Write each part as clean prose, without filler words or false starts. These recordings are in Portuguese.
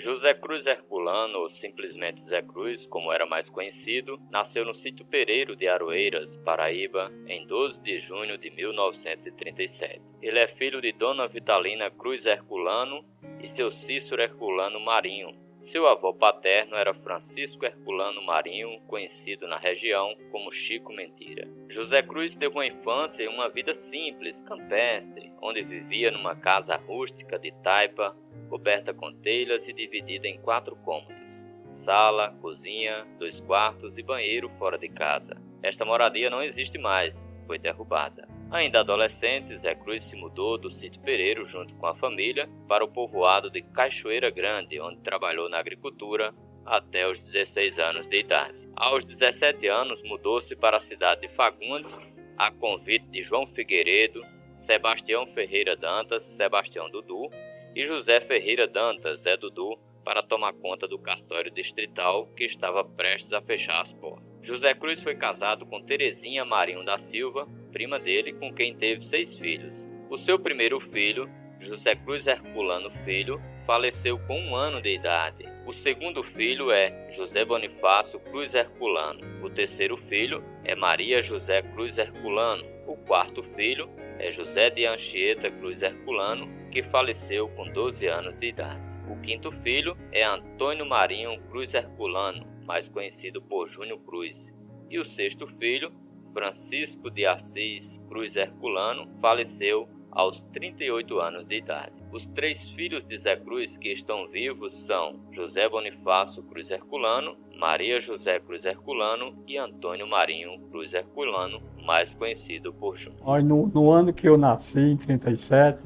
José Cruz Herculano, ou simplesmente Zé Cruz, como era mais conhecido, nasceu no sítio Pereiro de Aroeiras, Paraíba, em 12 de junho de 1937. Ele é filho de Dona Vitalina Cruz Herculano e seu Cícero Herculano Marinho. Seu avô paterno era Francisco Herculano Marinho, conhecido na região como Chico Mentira. José Cruz teve uma infância e uma vida simples, campestre, onde vivia numa casa rústica de taipa, coberta com telhas e dividida em 4 cômodos: sala, cozinha, 2 quartos e banheiro fora de casa. Esta moradia não existe mais, foi derrubada. Ainda adolescente, Zé Cruz se mudou do sítio Pereiro junto com a família para o povoado de Cachoeira Grande, onde trabalhou na agricultura até os 16 anos de idade. Aos 17 anos, mudou-se para a cidade de Fagundes, a convite de João Figueiredo, Sebastião Ferreira Dantas, Sebastião Dudu, e José Ferreira Dantas, Zé Dudu, para tomar conta do cartório distrital que estava prestes a fechar as portas. José Cruz foi casado com Terezinha Marinho da Silva, prima dele, com quem teve 6 filhos. O seu primeiro filho, José Cruz Herculano Filho, faleceu com 1 ano de idade. O segundo filho é José Bonifácio Cruz Herculano. O terceiro filho é Maria José Cruz Herculano. O quarto filho é José de Anchieta Cruz Herculano, que faleceu com 12 anos de idade. O quinto filho é Antônio Marinho Cruz Herculano, mais conhecido por Júnior Cruz. E o sexto filho, Francisco de Assis Cruz Herculano, faleceu aos 38 anos de idade. Os 3 filhos de Zé Cruz que estão vivos são José Bonifácio Cruz Herculano, Maria José Cruz Herculano e Antônio Marinho Cruz Herculano, mais conhecido por Júnior. No ano que eu nasci, em 37,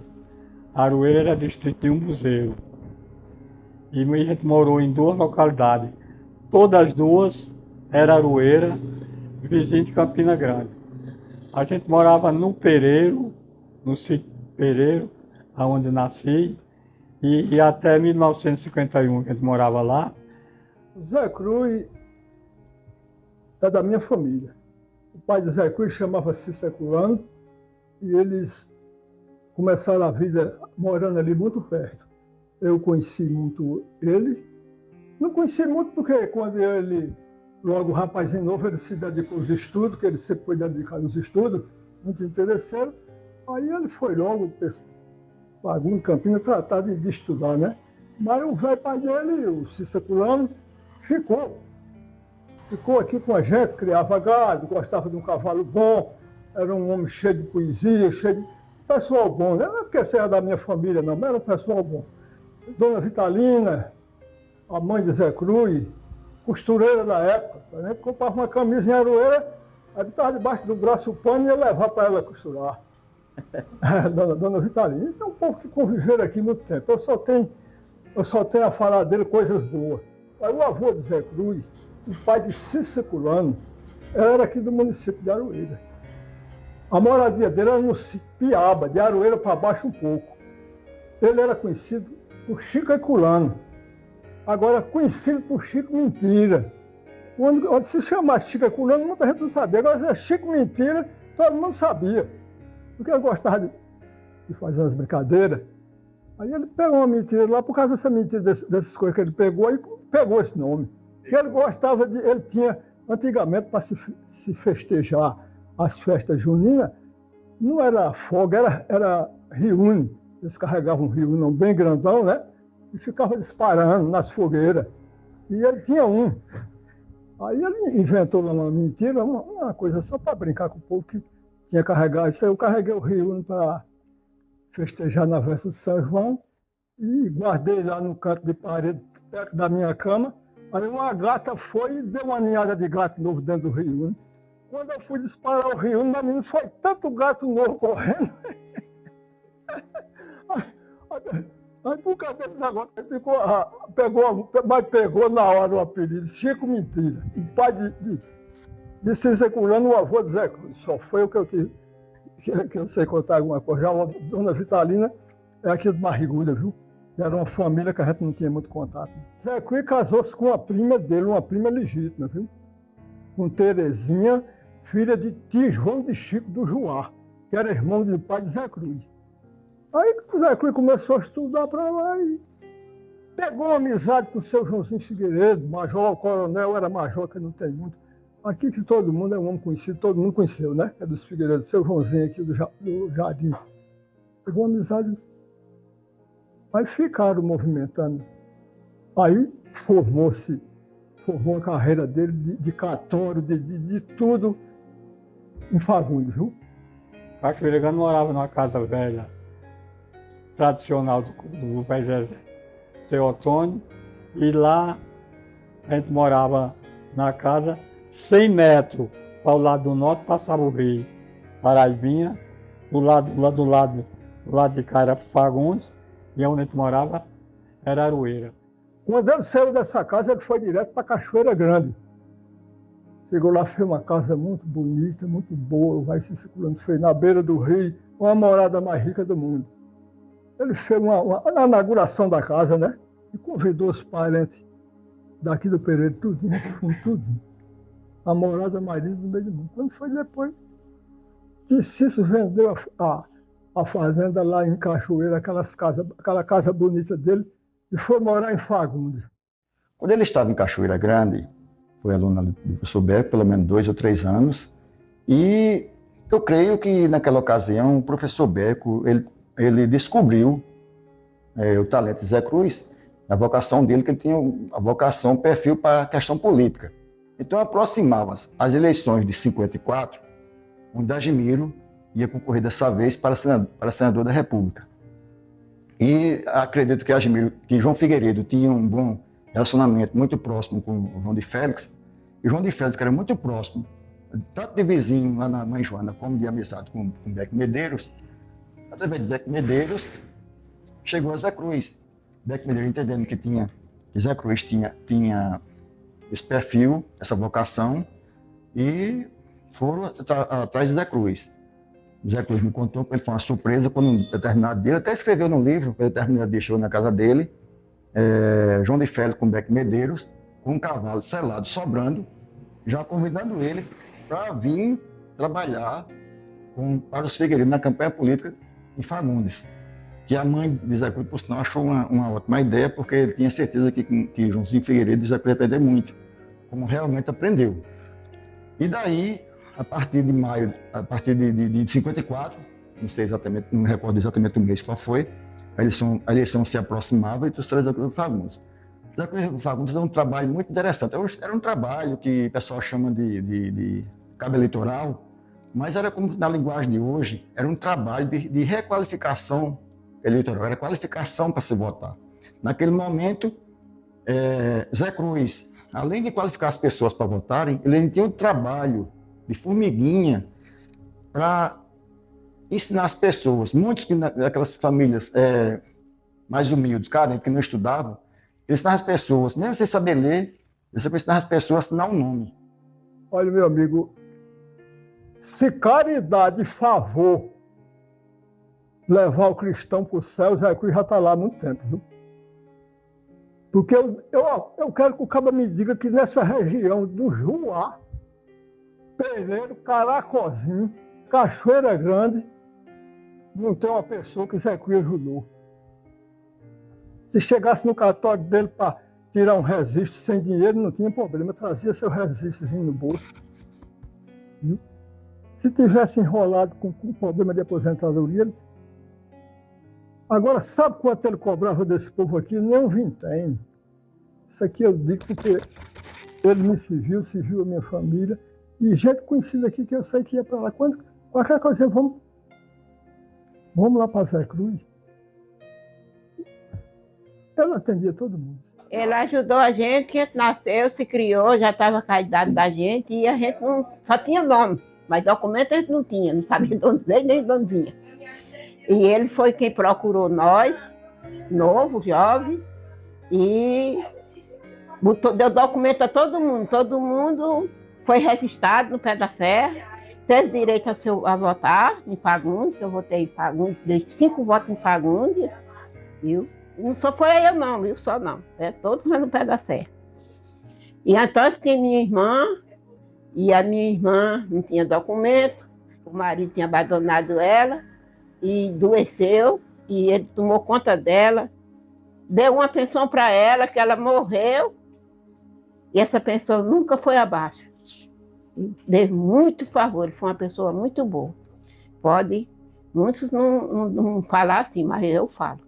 Aroeira era distrito de Umbuzeiro. E a gente morou em 2 localidades. Todas as 2 eram Aroeira, vizinho de Campina Grande. A gente morava no Pereiro, no sítio Pereiro, onde nasci, e até 1951 a gente morava lá. Zé Cruz é da minha família. O pai de Zé Cruz chamava-se Herculano e eles começaram a vida morando ali muito perto. Eu conheci muito ele. Não conheci muito porque quando ele, logo rapazinho novo, ele se dedicou aos estudos, que ele sempre foi dedicado aos estudos, muito interesseiro. Aí ele foi logo para algum Campinas tratar de estudar, né? Mas o velho pai dele, o Cícero Herculano, ficou aqui com a gente, criava gado, gostava de um cavalo bom, era um homem cheio de poesia, cheio de pessoal bom. Não é porque você era da minha família, não, mas era um pessoal bom. Dona Vitalina, a mãe de Zé Cruz, costureira da época. A gente comprava uma camisa em Aroeira, aí estava debaixo do braço o pano e ia levar para ela costurar. Dona Vitalina. Então, é um povo que conviveram aqui muito tempo. Eu só tenho a falar dele coisas boas. Aí, o avô de Zé Cruz, o pai de Cícero Herculano, era aqui do município de Aroeira. A moradia dele era no Piaba, de Aroeira para baixo um pouco. Ele era conhecido por Chico Herculano. Agora, conhecido por Chico Mentira. Onde se chamasse Chico Herculano, muita gente não sabia. Agora, se é Chico Mentira, todo mundo sabia. Porque eu gostava de fazer umas brincadeiras. Aí ele pegou uma mentira lá, por causa dessa mentira, dessas coisas que ele pegou, aí pegou esse nome. Porque ele gostava ele tinha, antigamente, para se festejar as festas juninas, não era folga, era reúne. Eles carregavam um reúne bem grandão, né? E ficava disparando nas fogueiras. E ele tinha um. Aí ele inventou lá uma mentira, uma coisa só para brincar com o povo que tinha carregado. Isso aí eu carreguei o reúne para festejar na festa de São João e guardei lá no canto de parede, perto da minha cama. Aí uma gata foi e deu uma ninhada de gato novo dentro do reúne. Quando eu fui disparar o reúne, na menina foi tanto gato novo correndo. Aí por causa desse negócio, pegou na hora o apelido, Chico Mentira. O pai de Cícero Herculano, o avô de Zé Cruz. Só foi o que eu tive, que eu sei contar alguma coisa. Já a Dona Vitalina é aqui de Marrigulha, viu? Era uma família que a gente não tinha muito contato. Zé Cruz casou-se com uma prima dele, uma prima legítima, viu? Com Terezinha, filha de tio João de Chico do Juá, que era irmão do pai de Zé Cruz. Aí o Zé Cruz começou a estudar para lá pegou uma amizade com o seu Joãozinho Figueiredo, major, coronel, era major, que não tem muito. Aqui que todo mundo é um homem conhecido, todo mundo conheceu, né? É dos Figueiredo, seu Joãozinho aqui do Jardim. Pegou uma amizade. Aí ficaram movimentando. Aí formou a carreira dele de cartório, de tudo, em Fagundes, viu? Cachoeira Grande morava numa casa velha, tradicional do Pajé Teotônio, e lá a gente morava na casa 100 metros para o lado do norte, passava o rio Paraibinha, do lado de cá era Fagundes, e onde a gente morava era Aroeira. Quando ele saiu dessa casa, ele foi direto para Cachoeira Grande. Chegou lá, fez uma casa muito bonita, muito boa, vai se circulando, fez na beira do rio, uma morada mais rica do mundo. Ele fez na inauguração da casa, né? E convidou os parentes daqui do Pereira, tudo. A morada mais linda do meio do mundo. Quando foi depois que Cício vendeu a fazenda lá em Cachoeira, aquela casa bonita dele, e foi morar em Fagundes. Quando ele estava em Cachoeira Grande, foi aluno do professor Beco, pelo menos 2 ou 3 anos, e eu creio que naquela ocasião o professor Beco, ele descobriu o talento de Zé Cruz, a vocação dele, que ele tinha a vocação, perfil para a questão política. Então aproximavam as eleições de 54, onde Admiro ia concorrer dessa vez para senador da República. E acredito que João Figueiredo tinha um bom relacionamento muito próximo com o João de Félix, e João de Félix, que era muito próximo, tanto de vizinho lá na Mãe Joana, como de amizade com Beco Medeiros. Através de Beco Medeiros, chegou a Zé Cruz. Beco Medeiros entendendo que Zé Cruz tinha esse perfil, essa vocação, e foram atrás de Zé Cruz. Zé Cruz me contou que ele foi uma surpresa quando um determinado dia, até escreveu no livro, que determinado dia chegou na casa dele, João de Félix com Beco Medeiros, com um cavalo selado, sobrando, já convidando ele para vir trabalhar para os Figueiredo na campanha política em Fagundes. Que a mãe de Zé Cruz, por sinal, achou uma ótima ideia, porque ele tinha certeza que Joãozinho Figueiredo e Zé Cruz ia aprender muito, como realmente aprendeu. E daí, a partir de 54, não sei exatamente, não me recordo exatamente o mês qual foi, a eleição se aproximava e trouxeram Zé Cruz para Fagundes. Zé Cruz para Fagundes é um trabalho muito interessante. Era um trabalho que o pessoal chama de cabo eleitoral, mas era como na linguagem de hoje, era um trabalho de requalificação eleitoral, era qualificação para se votar. Naquele momento, Zé Cruz, além de qualificar as pessoas para votarem, ele tinha um trabalho de formiguinha para ensinar as pessoas. Muitos daquelas famílias mais humildes, carentes, que não estudavam, ele ensinava as pessoas, mesmo sem saber ler, ele ensinava as pessoas a assinar um nome. Olha, meu amigo, se caridade e favor levar o cristão para o céu, Zé Cruz já está lá há muito tempo, viu? Porque eu quero que o cabo me diga que nessa região do Juá, Pereiro, Caracozinho, Cachoeira Grande, não tem uma pessoa que Zé Cruz ajudou. Se chegasse no cartório dele para tirar um registro sem dinheiro, não tinha problema, trazia seu registrozinho no bolso. Viu? Se tivesse enrolado com problema de aposentadoria, agora, sabe quanto ele cobrava desse povo aqui? Nem um vintém. Isso aqui eu digo porque ele me serviu a minha família. E gente conhecida aqui que eu sei que ia para lá. Qualquer coisa, vamos lá para Zé Cruz. Ele atendia todo mundo. Ele ajudou a gente nasceu, se criou, já estava com a idade da gente, e a gente só tinha nome, mas documento a gente não tinha, não sabia de onde veio nem de onde vinha. E ele foi quem procurou nós, novo, jovem, e deu documento a todo mundo foi registrado no pé da serra, teve direito a votar em Fagundes, eu votei em Fagundes, dei 5 votos em Fagundes, viu? Não só foi eu não, viu? Só não, todos no pé da serra. E então tinha minha irmã, e a minha irmã não tinha documento, o marido tinha abandonado ela, e adoeceu, e ele tomou conta dela, deu uma pensão para ela, que ela morreu, e essa pensão nunca foi abaixo. Deu muito favor, ele foi uma pessoa muito boa. Pode, muitos não falar assim, mas eu falo.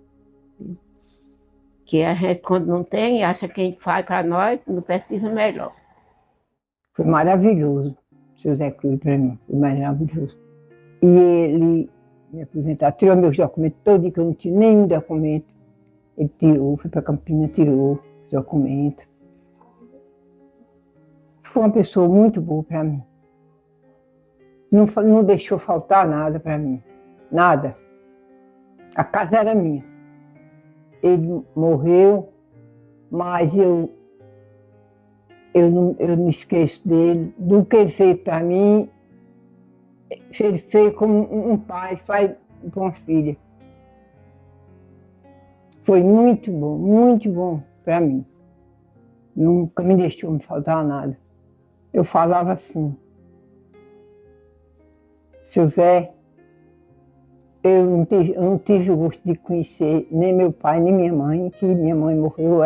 Que a gente, quando não tem, acha que a gente faz para nós, não precisa melhor. Foi maravilhoso, seu Zé Cruz, para mim, foi maravilhoso. E ele me aposentou, tirou meus documentos todos, que eu não tinha nenhum documento. Ele tirou, foi para Campinas, tirou os documentos. Foi uma pessoa muito boa para mim. Não deixou faltar nada para mim, nada. A casa era minha. Ele morreu, mas eu não esqueço dele, do que ele fez para mim. Ele fez como um pai faz para uma filha. Foi muito bom para mim. Nunca me deixou me faltar nada. Eu falava assim: seu Zé, eu não tive o gosto de conhecer nem meu pai, nem minha mãe, que minha mãe morreu,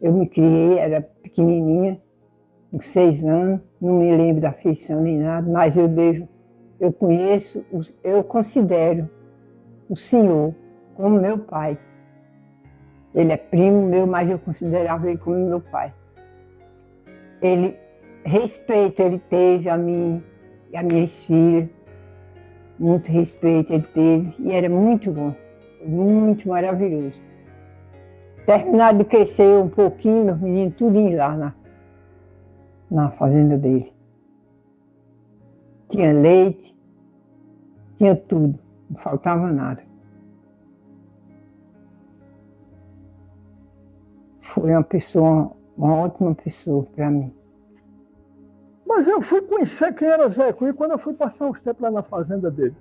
eu me criei, era pequenininha, com 6 anos, não me lembro da afeição nem nada, mas eu conheço, eu considero o senhor como meu pai. Ele é primo meu, mas eu considerava ele como meu pai. Respeito ele teve a mim e a minhas filhas. Muito respeito ele teve e era muito bom, muito maravilhoso. Terminaram de crescer um pouquinho, meus meninos, tudinho lá na fazenda dele. Tinha leite, tinha tudo, não faltava nada. Foi uma ótima pessoa para mim. Mas eu fui conhecer quem era Zé Cruz quando eu fui passar uns tempos lá na fazenda dele.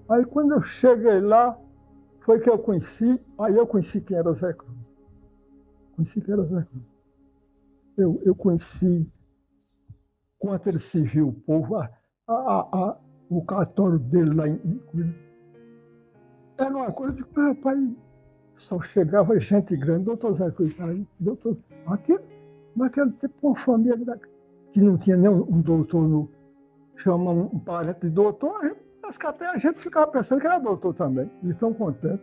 Aí quando eu cheguei lá, foi que eu conheci, aí eu conheci quem era Zé Cruz. Conheci quem era Zé Cruz. Eu conheci quanto ele serviu o povo, o cartório dele lá em Cruz. Era uma coisa que, rapaz, só chegava gente grande, doutor Zé Cruz, aí, doutor, naquele tempo uma família que não tinha nem um doutor, chama um parente de doutor, acho que até a gente ficava pensando que era doutor também, de tão contente.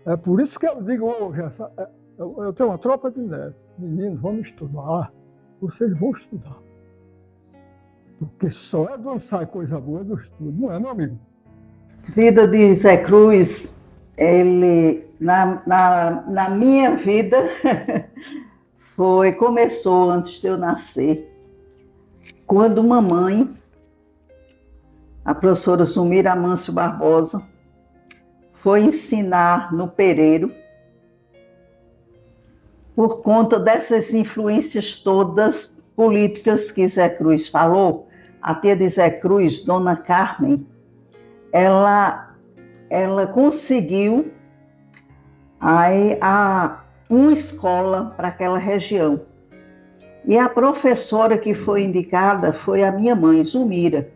É por isso que eu digo hoje, eu tenho uma tropa de netos, meninos, vamos estudar, vocês vão estudar. Porque só é de onde sai coisa boa do estudo, não é, meu amigo? Vida de Zé Cruz, ele, na minha vida, começou antes de eu nascer, quando mamãe, a professora Zumira Amâncio Barbosa, foi ensinar no Pereiro, por conta dessas influências todas políticas que Zé Cruz falou. A tia de Zé Cruz, Dona Carmen, ela conseguiu uma escola para aquela região. E a professora que foi indicada foi a minha mãe, Zumira.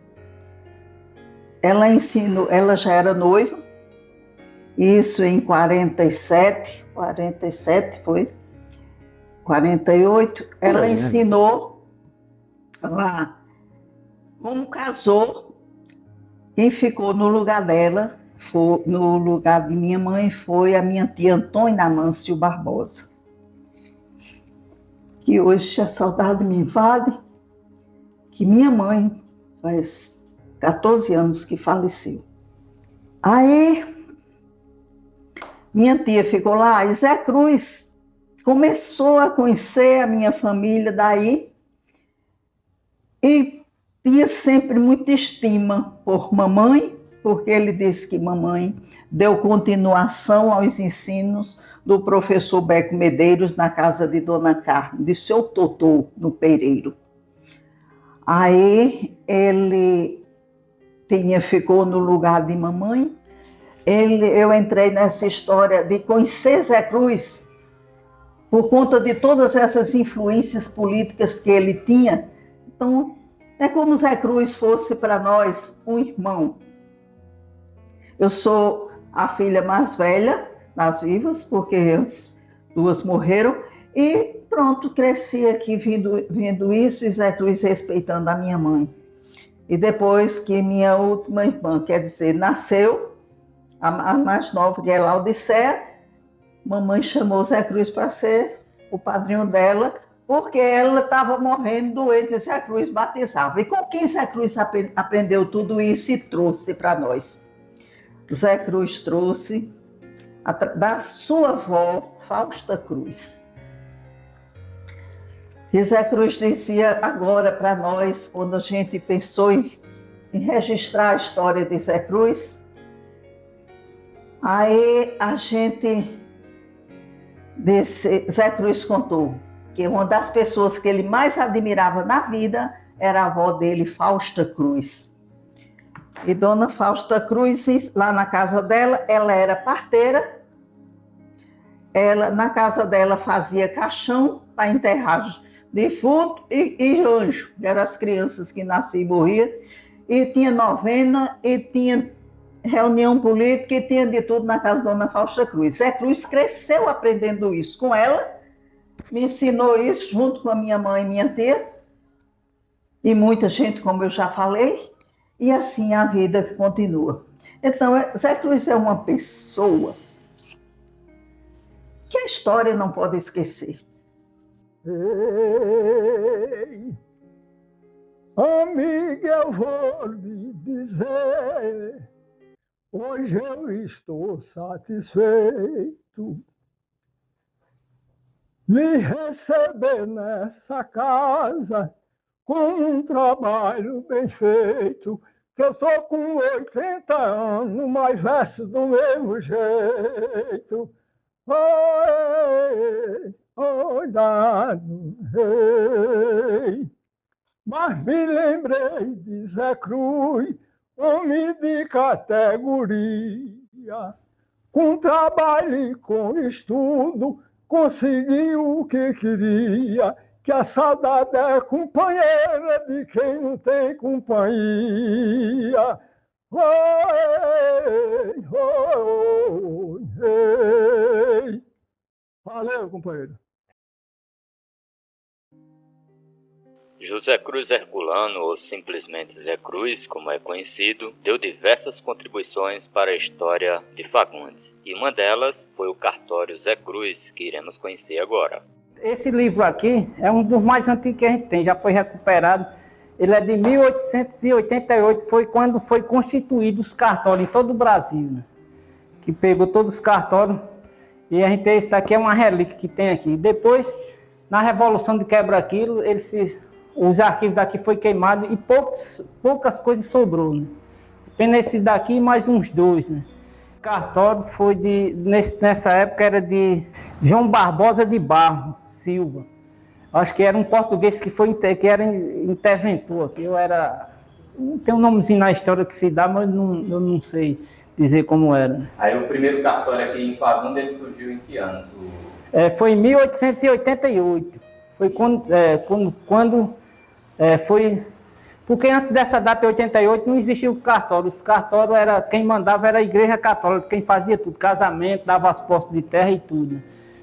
Ela ensinou, ela já era noiva, isso em 47 foi, 48, ela ensinou lá. Como casou, quem ficou no lugar dela, no lugar de minha mãe, foi a minha tia Antônia Amâncio Barbosa. Que hoje a saudade me invade, que minha mãe faz 14 anos que faleceu. Aí, minha tia ficou lá e Zé Cruz começou a conhecer a minha família daí e tinha sempre muita estima por mamãe, porque ele disse que mamãe deu continuação aos ensinos do professor Beco Medeiros na casa de Dona Carmen, de seu Totô, no Pereiro. Aí ele ficou no lugar de mamãe. Eu entrei nessa história de conhecer Zé Cruz por conta de todas essas influências políticas que ele tinha. Então, é como Zé Cruz fosse para nós um irmão. Eu sou a filha mais velha das vivas, porque antes 2 morreram, e pronto, cresci aqui vendo isso, e Zé Cruz respeitando a minha mãe. E depois que minha última irmã, quer dizer, nasceu, a mais nova, que é Laudicea, mamãe chamou Zé Cruz para ser o padrinho dela, porque ela estava morrendo doente, e Zé Cruz batizava. E com quem Zé Cruz aprendeu tudo isso e trouxe para nós? Zé Cruz trouxe da sua avó, Fausta Cruz. E Zé Cruz dizia agora para nós, quando a gente pensou em registrar a história de Zé Cruz, aí a gente, Zé Cruz contou que uma das pessoas que ele mais admirava na vida era a avó dele, Fausta Cruz. E Dona Fausta Cruz, lá na casa dela, ela era parteira. Ela, na casa dela, fazia caixão para enterrar defunto e anjo, que eram as crianças que nasciam e morriam. E tinha novena, e tinha reunião política, e tinha de tudo na casa da Dona Fausta Cruz. Zé Cruz cresceu aprendendo isso com ela, me ensinou isso junto com a minha mãe e minha tia, e muita gente, como eu já falei, e assim a vida continua. Então, Zé Cruz é uma pessoa que a história não pode esquecer. Ei, amiga, eu vou lhe dizer, hoje eu estou satisfeito me receber nessa casa com um trabalho bem feito, que eu estou com 80 anos, mas verso do mesmo jeito. Oi, oi, dado, ei. Mas me lembrei de Zé Cruz, homem de categoria, com trabalho e com estudo, conseguiu o que queria, que a saudade é companheira de quem não tem companhia. Oi, oi, ei. Valeu, companheiro. José Cruz Herculano, ou simplesmente Zé Cruz, como é conhecido, deu diversas contribuições para a história de Fagundes, e uma delas foi o cartório Zé Cruz, que iremos conhecer agora. Esse livro aqui é um dos mais antigos que a gente tem, já foi recuperado. Ele é de 1888, foi quando foi constituído os cartórios em todo o Brasil, né? Que pegou todos os cartórios, e a gente tem esse daqui, é uma relíquia que tem aqui. Depois, na Revolução de Quebra-Aquilo, os arquivos daqui foram queimados e poucas coisas sobrou, né? Apenas esse daqui e mais uns 2, né? O cartório foi nessa época era de João Barbosa de Barro Silva. Acho que era um português que era interventor aqui. Tem um nomezinho na história que se dá, mas eu não sei dizer como era. Aí o primeiro cartório aqui em Fagundes, ele surgiu em que ano? Foi em 1888. Foi quando foi... Porque antes dessa data, 88, não existia o cartório. Os cartórios, quem mandava era a Igreja Católica, quem fazia tudo, casamento, dava as posses de terra e tudo, né?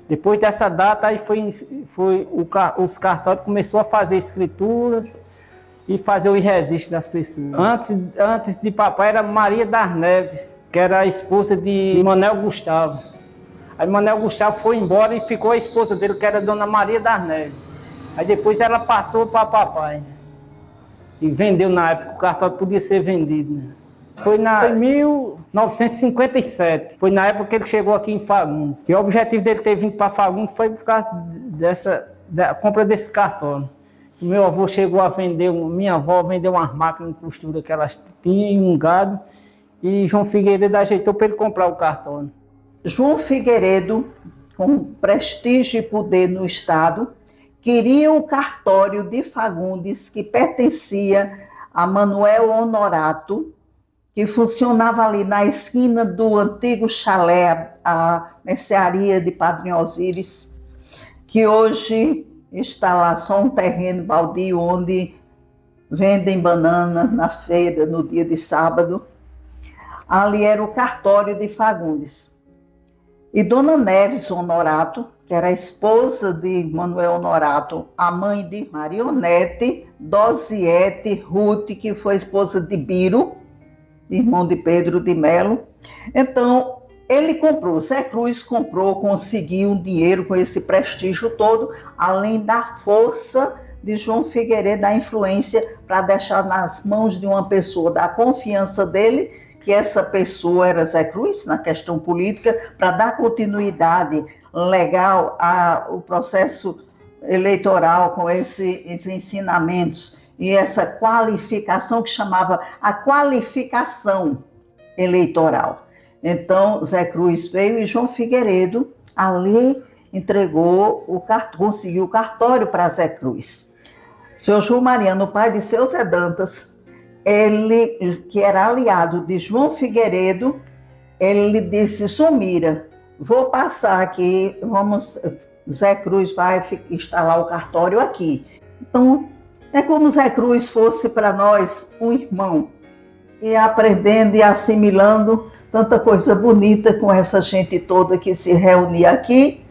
Depois dessa data, aí os cartórios começaram a fazer escrituras e fazer o registro das pessoas. Antes de papai era Maria das Neves, que era a esposa de Manuel Gustavo. Aí Manuel Gustavo foi embora e ficou a esposa dele, que era Dona Maria das Neves. Aí depois ela passou para papai. E vendeu na época, o cartório podia ser vendido, né? Foi em 1957, foi na época que ele chegou aqui em Fagundes. E o objetivo dele ter vindo para Fagundes foi por causa da compra desse cartório. O meu avô chegou a vender, minha avó vendeu umas máquinas de costura que elas tinham e um gado, e João Figueiredo ajeitou para ele comprar o cartório. João Figueiredo, com prestígio e poder no estado, queria o cartório de Fagundes, que pertencia a Manuel Honorato, que funcionava ali na esquina do antigo chalé, a mercearia de Padre Osíris, que hoje está lá só um terreno baldio onde vendem banana na feira no dia de sábado. ali era o cartório de Fagundes. E Dona Neves Honorato, que era a esposa de Manuel Honorato, a mãe de Marionete, Dosiete, Ruth, que foi esposa de Biro, irmão de Pedro de Melo. Então, ele comprou, Zé Cruz comprou, conseguiu um dinheiro com esse prestígio todo, além da força de João Figueiredo, da influência, para deixar nas mãos de uma pessoa da confiança dele, que essa pessoa era Zé Cruz, na questão política, para dar continuidade legal ao processo eleitoral com esses ensinamentos e essa qualificação que chamava a qualificação eleitoral. Então, Zé Cruz veio e João Figueiredo ali entregou conseguiu o cartório para Zé Cruz. Seu João Mariano, pai de seu Zé Dantas, ele, que era aliado de João Figueiredo, ele disse: Sumira, vou passar aqui, Zé Cruz vai instalar o cartório aqui. Então, é como Zé Cruz fosse para nós um irmão, e aprendendo e assimilando tanta coisa bonita com essa gente toda que se reunia aqui,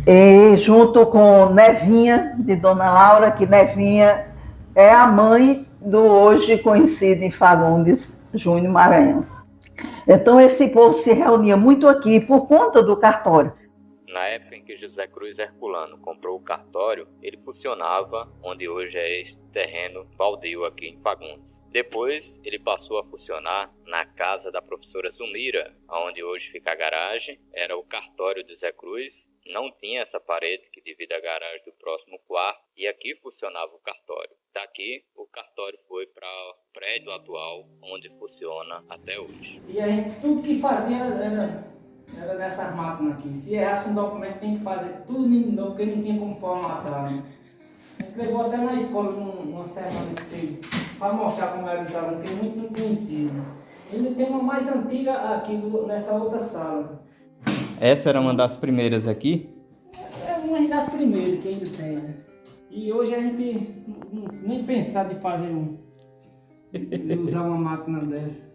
e junto com Nevinha, de Dona Laura, que Nevinha é a mãe do hoje conhecido em Fagundes, Júnior Maranhão. Então esse povo se reunia muito aqui por conta do cartório. Na época em que José Cruz Herculano comprou o cartório, ele funcionava onde hoje é este terreno baldio aqui em Fagundes. Depois, ele passou a funcionar na casa da professora Zumira, onde hoje fica a garagem. Era o cartório de Zé Cruz, não tinha essa parede que divide a garagem do próximo quarto, e aqui funcionava o cartório. Daqui, o cartório foi para o prédio atual, onde funciona até hoje. E a gente, tudo que fazia era nessas máquinas aqui. Se errasse um documento, tem que fazer tudo de novo, porque não tinha como formatar. Né? A gente levou até na escola uma semana que teve, para mostrar como era os alunos, que muito não conhecia. Ele tem uma mais antiga aqui nessa outra sala. Essa era uma das primeiras aqui? É uma das primeiras que ainda tem. Né? E hoje a gente nem pensar de fazer de usar uma máquina dessa.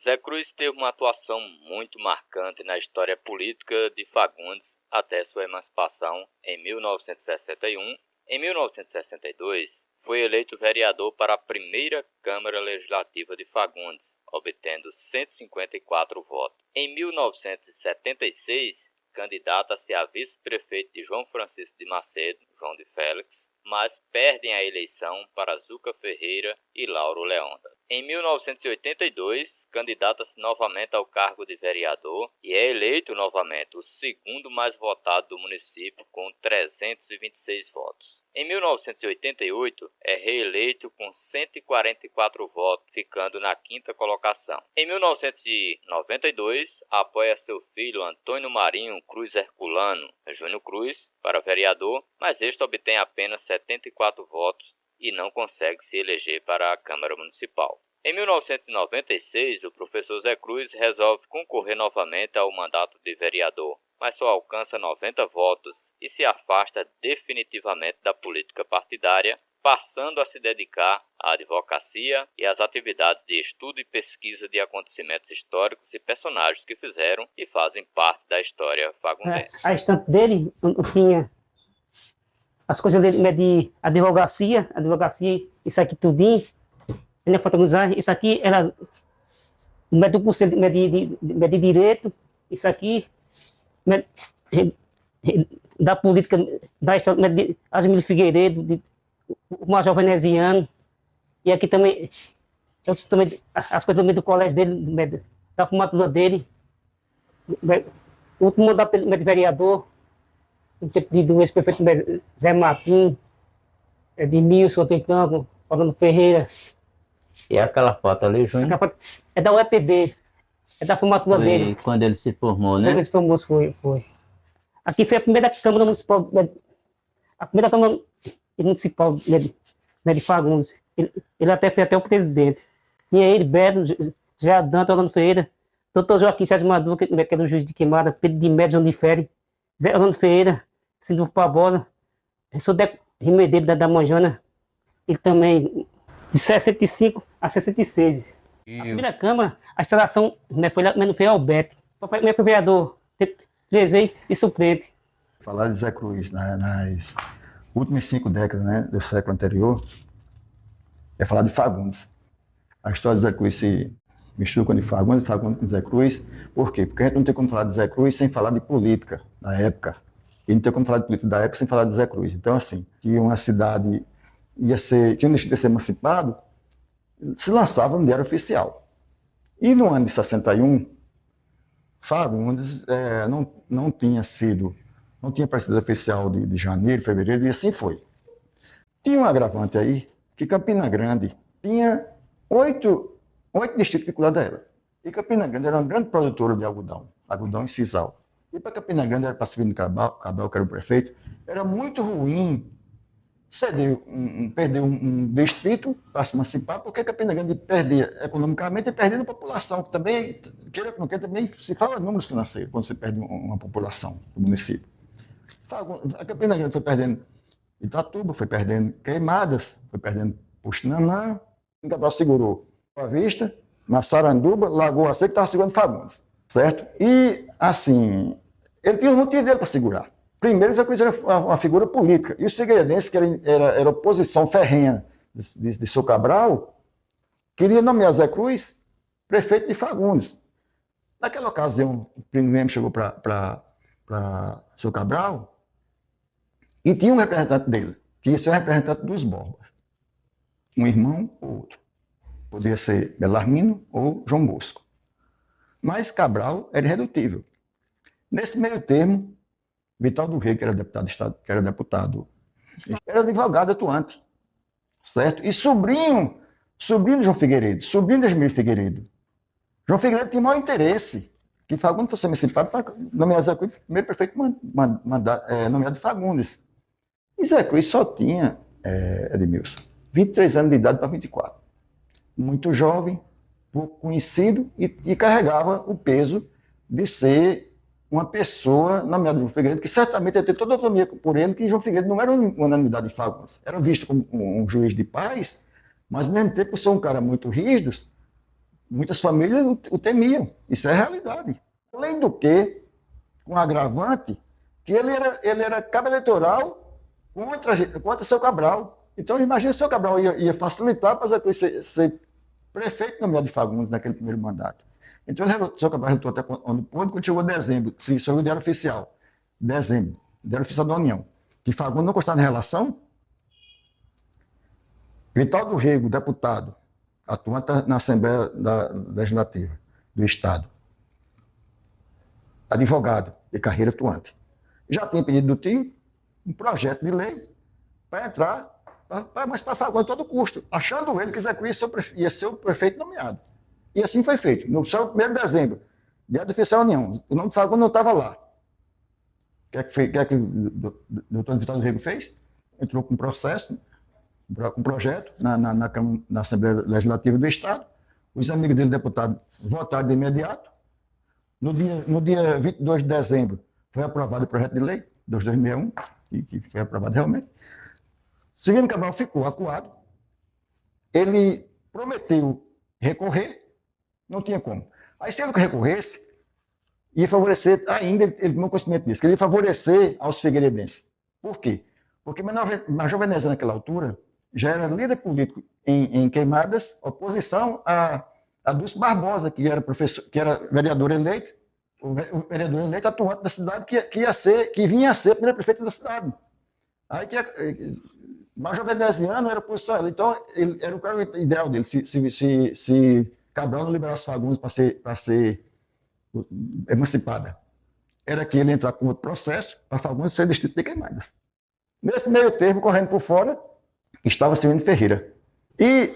Zé Cruz teve uma atuação muito marcante na história política de Fagundes até sua emancipação em 1961. Em 1962, foi eleito vereador para a primeira Câmara Legislativa de Fagundes, obtendo 154 votos. Em 1976, candidata-se a vice-prefeito de João Francisco de Macedo, João de Félix, mas perdem a eleição para Zuca Ferreira e Lauro Leonda. Em 1982, candidata-se novamente ao cargo de vereador e é eleito novamente o segundo mais votado do município, com 326 votos. Em 1988, é reeleito com 144 votos, ficando na quinta colocação. Em 1992, apoia seu filho Antônio Marinho Cruz Herculano, Júnior Cruz, para vereador, mas este obtém apenas 74 votos e não consegue se eleger para a Câmara Municipal. Em 1996, o professor Zé Cruz resolve concorrer novamente ao mandato de vereador, mas só alcança 90 votos e se afasta definitivamente da política partidária, passando a se dedicar à advocacia e às atividades de estudo e pesquisa de acontecimentos históricos e personagens que fizeram e fazem parte da história fagundense. A estante dele tinha as coisas dele de advocacia, isso aqui tudinho, ele fotografiar, isso aqui era do conselho de direito, isso aqui da política, da história de Asmiro Figueiredo, o Major Veneziano, e aqui também, as coisas também do colégio dele, da formatura dele, o último mandato de vereador, do ex-prefeito Zé Martim, de Milson, Campo, Fernando Ferreira. E aquela foto ali, Júnior? É da UEPB, é da formatura dele. Quando ele se formou, né? Quando ele se formou, foi. Aqui foi a primeira Câmara Municipal, a primeira Câmara Municipal de Fagundes. Ele até foi até o presidente. Tinha ele, Beto, José Dantas, Orlando Ferreira, Dr. Joaquim Sérgio Maduro, que era o juiz de Queimada, Pedro de Médio, João de Fere, Zé Orlando Ferreira, Sindulfo Barbosa, Rimedeiro da Manjona, ele também, de 65 a 66. A primeira Câmara, a instalação não foi Alberto. O papai foi vereador 3 vezes e suplente. Falar de Zé Cruz nas últimas 5 décadas, né, do século anterior, é falar de Fagundes. A história de Zé Cruz se mistura com a de Fagundes, Fagundes com Zé Cruz. Por quê? Porque a gente não tem como falar de Zé Cruz sem falar de política da época. E não tem como falar de política da época sem falar de Zé Cruz. Então, assim, que uma cidade que um distrito ia ser emancipado, se lançava no Diário Oficial. E no ano de 61, Fagundes não tinha aparecido oficial de janeiro, fevereiro, e assim foi. Tinha um agravante aí, que Campina Grande tinha 8 distritos vinculados a ela. E Campina Grande era uma grande produtora de algodão e sisal. E para Campina Grande, era para Severino Cabral, que era o prefeito, era muito ruim perder um distrito para se emancipar, porque Campina Grande perdia economicamente e perdia a população, que também, queira ou não queira, também se fala de números financeiros, quando você perde uma população do município. A Campina Grande foi perdendo Itatuba, foi perdendo Queimadas, foi perdendo Puxinanã, o Cabral segurou Boa Vista, Massaranduba, Lagoa Seca, que estava segurando Fagundes, certo? E, assim, ele tinha um motivo dele para segurar. Primeiro, Zé Cruz era uma figura política. E os figueiredenses, que era oposição ferrenha de Seu Cabral, queria nomear Zé Cruz prefeito de Fagundes. Naquela ocasião, o primo mesmo chegou para Seu Cabral e tinha um representante dele, que ia ser o representante dos Borbas. Um irmão ou outro. Poderia ser Belarmino ou João Bosco. Mas Cabral era irredutível. Nesse meio termo, Vital do Rei, que era deputado, era advogado atuante, certo? E sobrinho de João Figueiredo, sobrinho de Asmir Figueiredo. João Figueiredo tinha maior interesse que Fagundes fosse emancipado, nomeado Zé Cruz, primeiro prefeito nomeado de Fagundes. E Zé Cruz só tinha, Edmilson, 23 anos de idade para 24. Muito jovem, pouco conhecido e carregava o peso de ser uma pessoa nomeada João Figueiredo, que certamente ia ter toda a autonomia por ele, que João Figueiredo não era uma unanimidade de Fagundes. Era visto como um juiz de paz, mas ao mesmo tempo, por ser um cara muito rígido, muitas famílias o temiam. Isso é a realidade. Além do que, com agravante, que ele era cabo eleitoral contra Seu Cabral. Então, imagina se Seu Cabral ia facilitar para Zé Cruz ser prefeito nomeado de Fagundes naquele primeiro mandato. Então, Seu Cabral relutou até quando chegou dezembro, saiu o Diário Oficial, dezembro, Diário Oficial da União, que Fagundes não gostava da relação. Vital do Rego, deputado, atuante na Assembleia Legislativa do Estado, advogado de carreira atuante, já tinha pedido do tio um projeto de lei para entrar, mas para Fagundes a todo custo, achando ele que Zé Cruz ia ser o prefeito nomeado. E assim foi feito. No 1º de dezembro, Diário Oficial da União, o nome de Fagundes não estava lá. O que é que o doutor Vital do Rego fez? Entrou com um processo, com um projeto na Assembleia Legislativa do Estado. Os amigos dele, deputados, votaram de imediato. No dia 22 de dezembro, foi aprovado o projeto de lei 2261, que foi aprovado realmente. Severino Cabral ficou acuado. Ele prometeu recorrer, não tinha como. Aí, se ele recorresse, ia favorecer, ainda ele tomou conhecimento disso, que ele ia favorecer aos figueiredenses. Por quê? Porque Major Veneziano, naquela altura, já era líder político em Queimadas, oposição a Dulce Barbosa, que era vereador eleito, o vereador eleito atuante da cidade, que vinha a ser o primeiro prefeito da cidade. Aí Major Veneziano era oposição a ele, então ele era o cara ideal dele, se Cabral não liberasse Fagundes para ser emancipada. Era que ele entrar com outro processo para Fagundes ser distrito de Queimadas. Nesse meio termo, correndo por fora, estava Severino Ferreira. E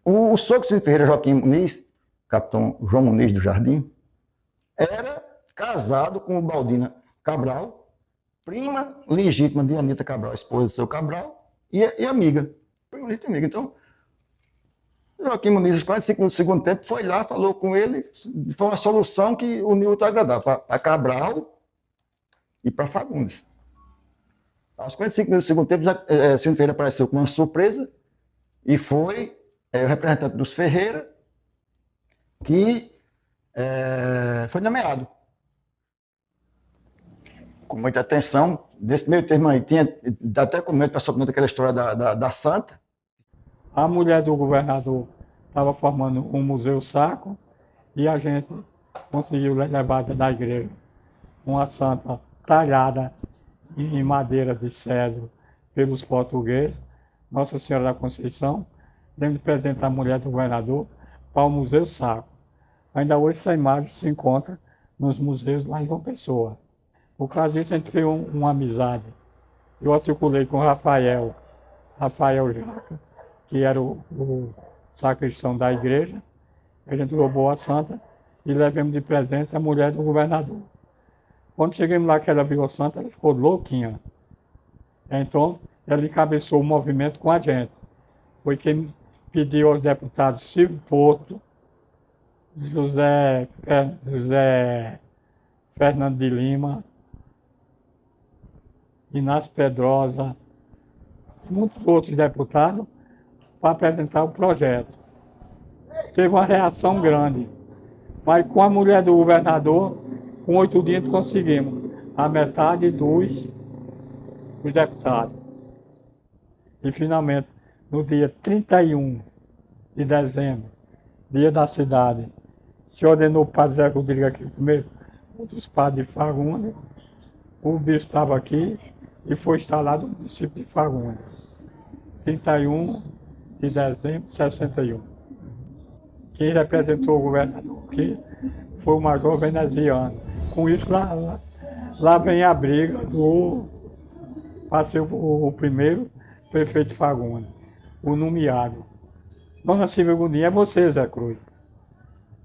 o sogro de Severino Ferreira, Joaquim Muniz, capitão João Muniz do Jardim, era casado com Baldina Cabral, prima legítima de Anita Cabral, esposa de Seu Cabral, e amiga. Prima legítima amiga. Então, Joaquim Muniz, aos 45 minutos do segundo tempo, foi lá, falou com ele, foi uma solução que uniu o agradável para Cabral e para Fagundes. Aos 45 minutos do segundo tempo, Severino Ferreira apareceu com uma surpresa e foi é o representante dos Ferreira, que foi nomeado. Com muita atenção, nesse meio termo aí, até com medo, passou aquela história da Santa. A mulher do governador estava formando um museu sacro e a gente conseguiu levar da igreja uma santa talhada em madeira de cedro pelos portugueses, Nossa Senhora da Conceição, dando presente à mulher do governador para o Museu Sacro. Ainda hoje essa imagem se encontra nos museus lá em João Pessoa. Por causa disso a gente fez uma amizade. Eu articulei com o Rafael Jaca, que era o sacristão da igreja. A gente roubou a santa e levamos de presente a mulher do governador. Quando chegamos lá que ela viu a santa, ela ficou louquinha. Então, ela encabeçou o movimento com a gente. Foi quem pediu aos deputados Silvio Porto, José Fernando de Lima, Inácio Pedrosa, muitos outros deputados, para apresentar o projeto. Teve uma reação grande, mas com a mulher do governador, com 8 dias conseguimos a metade dos deputados. E finalmente, no dia 31 de dezembro, dia da cidade, se ordenou o padre Zé Rodrigues aqui primeiro, um dos padres de Fagundes, o bispo estava aqui e foi instalado no município de Fagundes. 31 de dezembro de 61. Quem representou o governador aqui foi o major veneziano. Com isso, lá vem a briga para ser o primeiro prefeito de Fagundes, o nomeado. Dona Silvia Godinho, é você, Zé Cruz.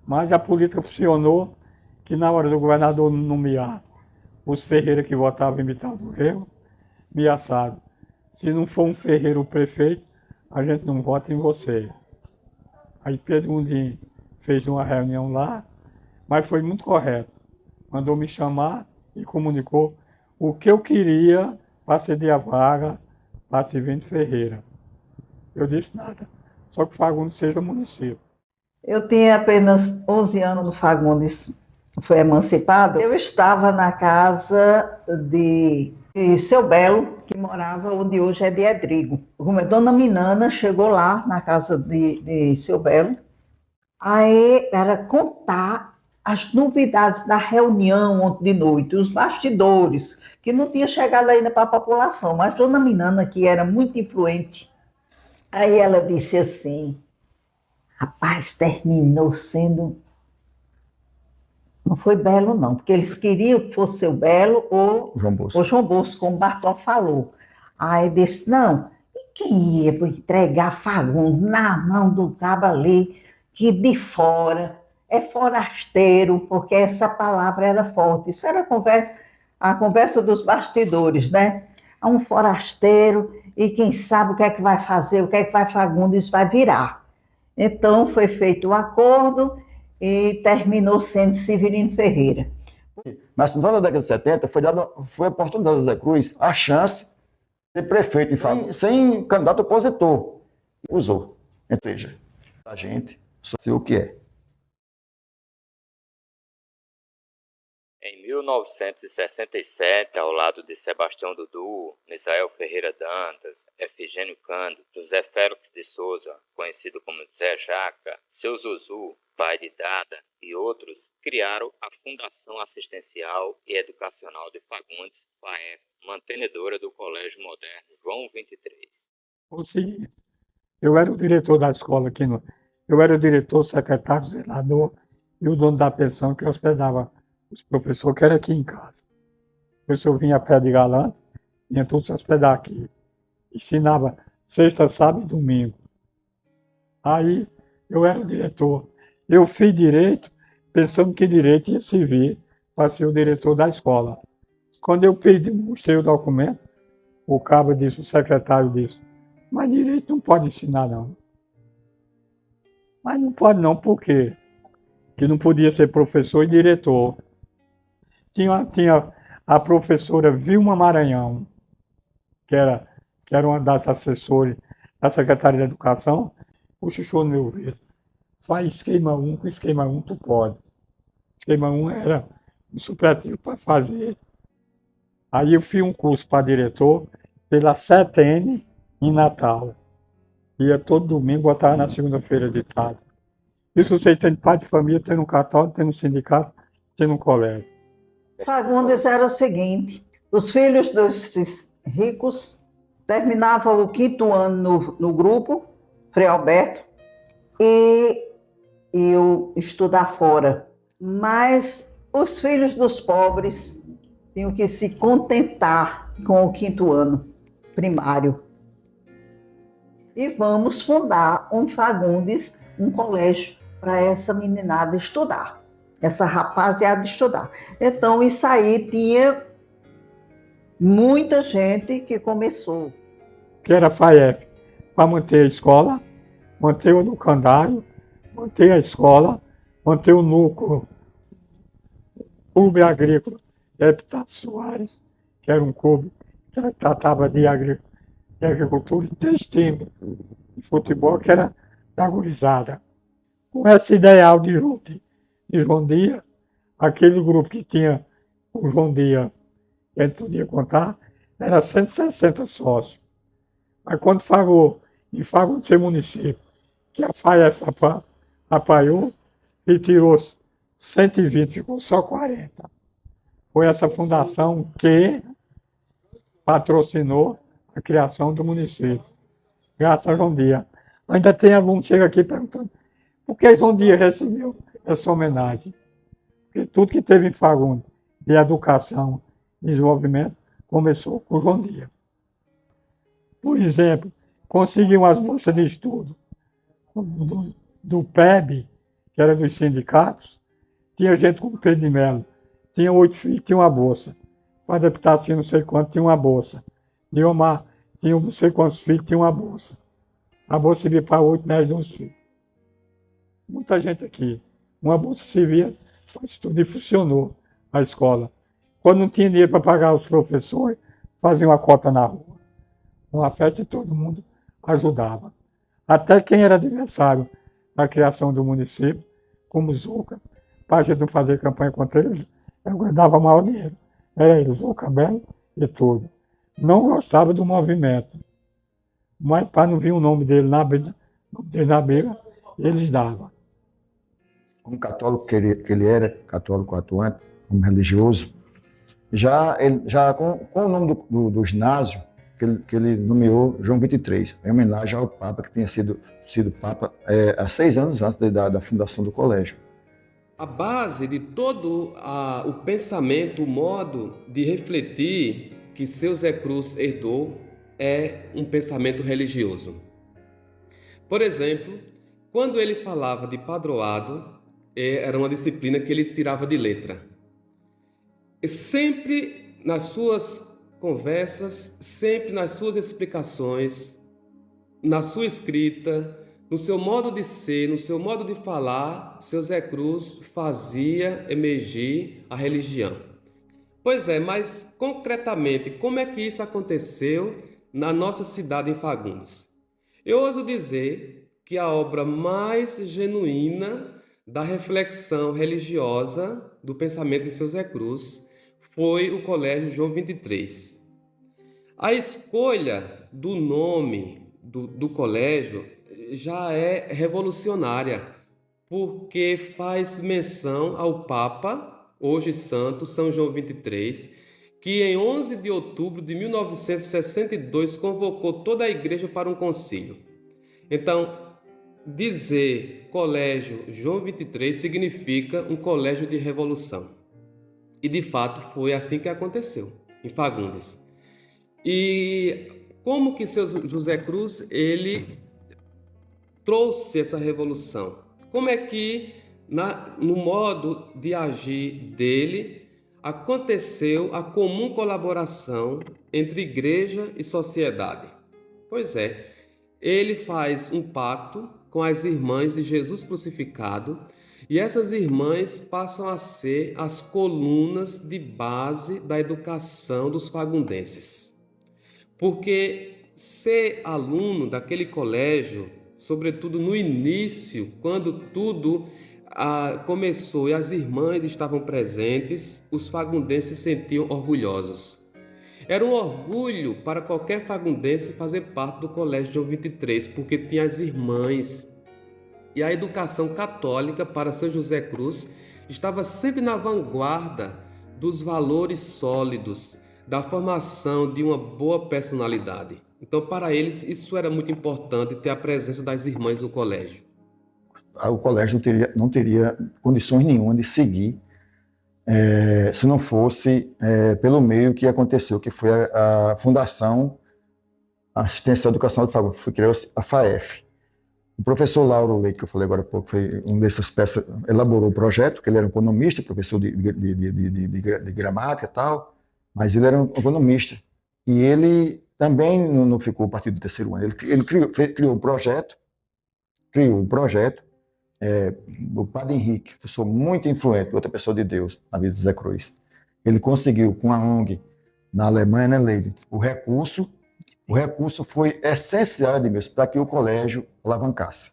Mas a política funcionou que na hora do governador nomear os Ferreira que votavam em Vital do Rego, me assaram. Se não for um Ferreira o prefeito, a gente não vota em você. Aí Pedro Gondim fez uma reunião lá, mas foi muito correto. Mandou me chamar e comunicou o que eu queria para ceder a vaga para Silvino Ferreira. Eu disse nada, só que Fagundes seja município. Eu tinha apenas 11 anos no Fagundes, foi emancipado. Eu estava na casa de Seu Belo, que morava onde hoje é de Edrigo. Dona Minana chegou lá na casa de Seu Belo, aí era contar as novidades da reunião ontem de noite, os bastidores, que não tinha chegado ainda para a população, mas Dona Minana, que era muito influente, aí ela disse assim, rapaz, terminou sendo... Não foi Belo, não, porque eles queriam que fosse Seu Belo ou João Bosco, como o Bartol falou. Aí disse, não, e quem ia entregar Fagundes na mão do cabo ali, que de fora, é forasteiro, porque essa palavra era forte. Isso era a conversa dos bastidores, né? Um forasteiro, e quem sabe o que é que vai fazer, o que é que vai Fagundes vai virar. Então foi feito o acordo, e terminou sendo Severino Ferreira. Mas no final da década de 70 foi a oportunidade do Zé Cruz a chance de ser prefeito em Fagundes sem candidato opositor. Usou. Ou seja, a gente só sei o que é. Em 1967, ao lado de Sebastião Dudu, Misael Ferreira Dantas, Efigênio Cândido, José Félix de Souza, conhecido como Zé Jaca, seu Zuzu, pai de Dada e outros, criaram a Fundação Assistencial e Educacional de Fagundes, FAEF, mantenedora do Colégio Moderno João 23. O seguinte, eu era o diretor da escola aqui, eu era o diretor, secretário, zelador e o dono da pensão que hospedava os professores, que era aqui em casa. O professor vinha a pé de galante, vinha todos se hospedar aqui. Ensinava sexta, sábado e domingo. Aí eu era o diretor. Eu fiz direito, pensando que direito ia servir para ser o diretor da escola. Quando eu mostrei o documento, o cabo disse, o secretário disse, mas direito não pode ensinar não. Mas não pode não, por quê? Que não podia ser professor e diretor. Tinha a professora Vilma Maranhão, que era uma das assessores da Secretaria de Educação, o chuchu no meu ouvido. Faz esquema 1, com esquema 1 tu pode. Esquema 1 era um supletivo para fazer. Aí eu fiz um curso para diretor pela CETN em Natal. Ia todo domingo, botava na segunda-feira de tarde. Isso você tendo pai de família, tendo um cartório, tendo um sindicato, tendo um colégio. Fagundes era o seguinte: os filhos dos ricos terminavam o 5º ano no grupo, Frei Alberto, e iam estudar fora. Mas os filhos dos pobres tinham que se contentar com o 5º ano primário. E vamos fundar um Fagundes, um colégio para essa meninada estudar, essa rapaziada estudar. Então, isso aí tinha muita gente que começou. Que era FAEP, para manter a escola, manter o educandário, manter a escola, manter o núcleo, clube agrícola, Epitácio Soares, que era um clube que tratava de agricultura e 3 times de futebol, que era da gurizada. Com esse ideal de João Dias, aquele grupo que tinha o João Dias, que a gente podia contar, era 160 sócios. Mas quando falou em Fagundes ser município, que a FAEF apoiou, retirou 120, ficou só 40. Foi essa fundação que patrocinou a criação do município, graças a João Dias. Ainda tem aluno que chega aqui perguntando por que João Dias recebeu essa homenagem. Porque tudo que teve em Fagundes de educação e desenvolvimento começou com João Dias. Por exemplo, conseguiu as bolsas de estudo do PEB, que era dos sindicatos. Tinha gente como Pedro de Melo, tinha 8 filhos, tinha uma bolsa. Para deputado, tinha não sei quanto, tinha uma bolsa. Neomar tinha não sei quantos filhos, tinha uma bolsa. A bolsa servia para 8, 10, 12 filhos. Muita gente aqui. Uma bolsa servia para estudo e funcionou a escola. Quando não tinha dinheiro para pagar os professores, fazia uma cota na rua. Uma festa e todo mundo ajudava. Até quem era adversário da criação do município, como Zuca, para a gente não fazer campanha contra eles, eu dava maior dinheiro. Era ele, Zuca, bem e tudo. Não gostava do movimento, mas para não vir o nome dele na briga, eles davam. Como católico que ele era, católico atuante, como religioso, já com o nome do ginásio, que ele nomeou João 23, em homenagem ao Papa, que tinha sido Papa há 6 anos antes da fundação do colégio. A base de todo o pensamento, o modo de refletir que seu Zé Cruz herdou é um pensamento religioso. Por exemplo, quando ele falava de padroado, era uma disciplina que ele tirava de letra. E sempre nas suas conversas, sempre nas suas explicações, na sua escrita, no seu modo de ser, no seu modo de falar, seu Zé Cruz fazia emergir a religião. Pois é, mas concretamente, como é que isso aconteceu na nossa cidade em Fagundes? Eu ouso dizer que a obra mais genuína da reflexão religiosa do pensamento de seu Zé Cruz foi o Colégio João 23. A escolha do nome do colégio já é revolucionária, porque faz menção ao Papa, hoje santo, São João 23, que em 11 de outubro de 1962 convocou toda a igreja para um concílio. Então, dizer Colégio João 23 significa um colégio de revolução. E de fato foi assim que aconteceu em Fagundes. E como que seu José Cruz ele trouxe essa revolução? Como é que no modo de agir dele aconteceu a comum colaboração entre igreja e sociedade? Pois é, ele faz um pacto com as irmãs de Jesus crucificado, e essas irmãs passam a ser as colunas de base da educação dos fagundenses. Porque ser aluno daquele colégio sobretudo no início, quando tudo começou e as irmãs estavam presentes, os fagundenses se sentiam orgulhosos. Era um orgulho para qualquer fagundense fazer parte do Colégio João 23, porque tinha as irmãs. E a educação católica para São José Cruz estava sempre na vanguarda dos valores sólidos, da formação de uma boa personalidade. Então, para eles, isso era muito importante, ter a presença das irmãs no colégio. O colégio não teria condições nenhuma de seguir se não fosse pelo meio que aconteceu, que foi a Fundação Assistência Educacional do Fagundes, que criou a FAEF. O professor Lauro Leite, que eu falei agora há pouco, foi um dessas peças, elaborou o projeto, que ele era um economista, professor de gramática e tal, mas ele era um economista. E ele também não ficou a partir do terceiro ano. Ele criou um projeto, o Padre Henrique, professor muito influente, outra pessoa de Deus na vida de José Cruz. Ele conseguiu, com a ONG na Alemanha, na Leiden, o recurso foi essencial, Edmilson, para que o colégio alavancasse.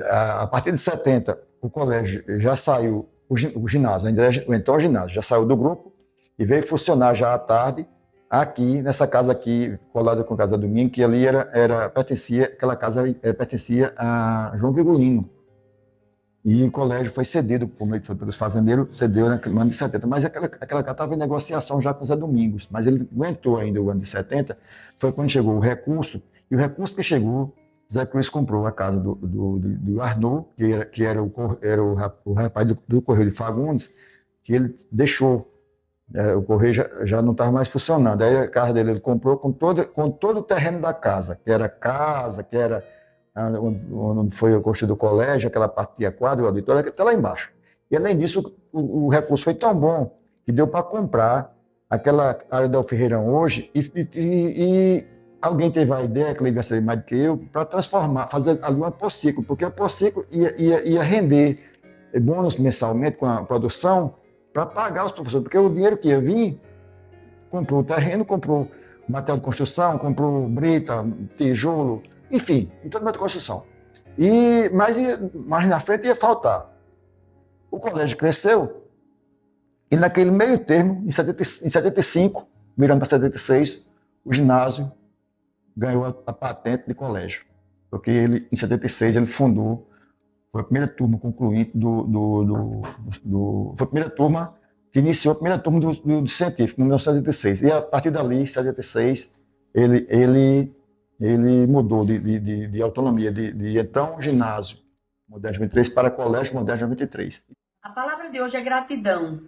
A partir de 70, o colégio já saiu, o ginásio, então o ginásio já saiu do grupo e veio funcionar já à tarde, aqui, nessa casa aqui, colada com a Casa Domingo, que ali aquela casa pertencia a João Vigolino. E o colégio foi cedido, pelos fazendeiros, cedeu no ano de 70. Mas aquela casa estava em negociação já com o Zé Domingos, mas ele aguentou ainda o ano de 70, foi quando chegou o recurso, e o recurso que chegou, Zé Cruz comprou a casa do Arnaud, que era o rapaz do Correio de Fagundes, que ele deixou. O Correio já não estava mais funcionando. Aí a casa dele ele comprou com todo o terreno da casa, que era onde foi construído o colégio, aquela parte de quadra, o auditório, até lá embaixo. E além disso, o recurso foi tão bom que deu para comprar aquela área do Ferreirão hoje e alguém teve a ideia, que ele vai saber mais do que eu, para transformar, fazer ali uma Pociclo, porque a Pociclo ia render bônus mensalmente com a produção para pagar os professores, porque o dinheiro que ia vir, comprou o terreno, comprou material de construção, comprou brita, tijolo, enfim, em todo momento de construção. Mas na frente ia faltar. O colégio cresceu e naquele meio termo, em 75, virando para 76, o ginásio ganhou a patente de colégio. Porque em 76, ele fundou, foi a primeira turma concluinte foi a primeira turma que iniciou a primeira turma do científico, em 1976. E a partir dali, em 76, ele mudou de autonomia, de então ginásio Moderno 23 para colégio Moderno 23. A palavra de hoje é gratidão.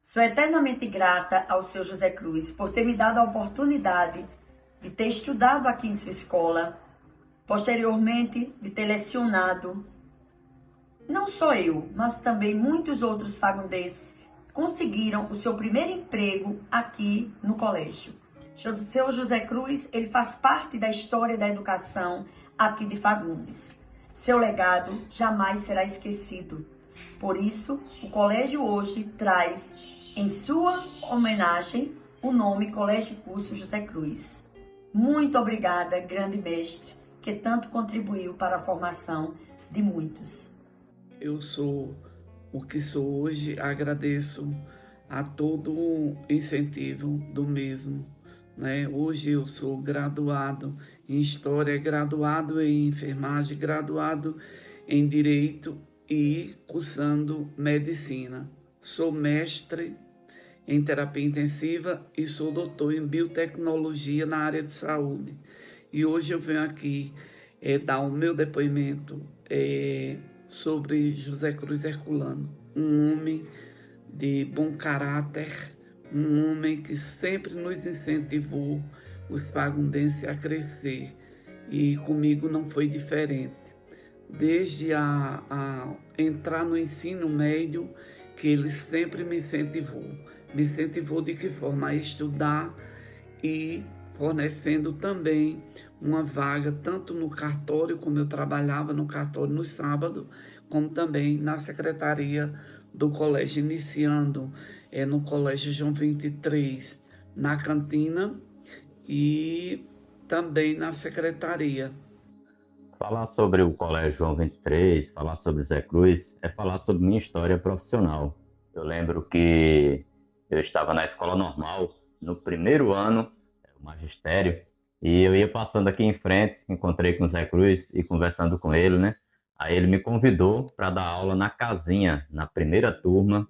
Sou eternamente grata ao seu José Cruz por ter me dado a oportunidade de ter estudado aqui em sua escola, posteriormente de ter lecionado. Não só eu, mas também muitos outros fagundenses conseguiram o seu primeiro emprego aqui no colégio. Seu José Cruz, ele faz parte da história da educação aqui de Fagundes. Seu legado jamais será esquecido. Por isso, o colégio hoje traz, em sua homenagem, o nome Colégio Curso José Cruz. Muito obrigada, grande mestre, que tanto contribuiu para a formação de muitos. Eu sou o que sou hoje, agradeço a todo o incentivo do mesmo. Hoje eu sou graduado em História, graduado em Enfermagem, graduado em Direito e cursando Medicina. Sou mestre em Terapia Intensiva e sou doutor em Biotecnologia na área de saúde. E hoje eu venho aqui dar o meu depoimento sobre José Cruz Herculano, um homem de bom caráter, um homem que sempre nos incentivou, os fagundenses, a crescer. E comigo não foi diferente. Desde a entrar no ensino médio, que ele sempre me incentivou. Me incentivou de que forma? A estudar e fornecendo também uma vaga, tanto no cartório, como eu trabalhava no cartório no sábado, como também na secretaria do colégio, iniciando no Colégio João 23, na cantina e também na secretaria. Falar sobre o Colégio João 23, falar sobre Zé Cruz, é falar sobre minha história profissional. Eu lembro que eu estava na escola normal, no primeiro ano, o magistério, e eu ia passando aqui em frente, encontrei com o Zé Cruz e conversando com ele, né? Aí ele me convidou para dar aula na casinha, na primeira turma,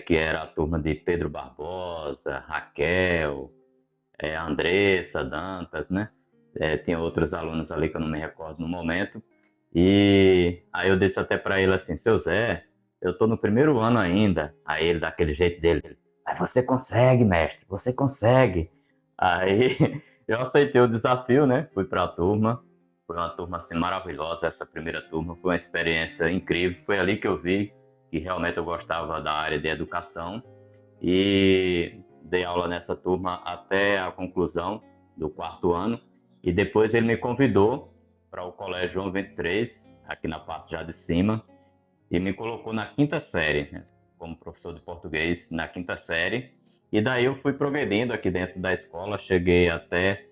que era a turma de Pedro Barbosa, Raquel, Andressa, Dantas, né? Tinha outros alunos ali que eu não me recordo no momento. E aí eu disse até para ele assim, seu Zé, eu tô no primeiro ano ainda. Aí ele, daquele jeito dele, aí você consegue, mestre, você consegue. Aí eu aceitei o desafio, né? Fui para a turma. Foi uma turma assim maravilhosa, essa primeira turma. Foi uma experiência incrível. Foi ali que eu vi que realmente eu gostava da área de educação. E dei aula nessa turma até a conclusão do quarto ano. E depois ele me convidou para o Colégio João 23, aqui na parte já de cima, e me colocou na quinta série, né, como professor de português na quinta série. E daí eu fui progredindo aqui dentro da escola, cheguei até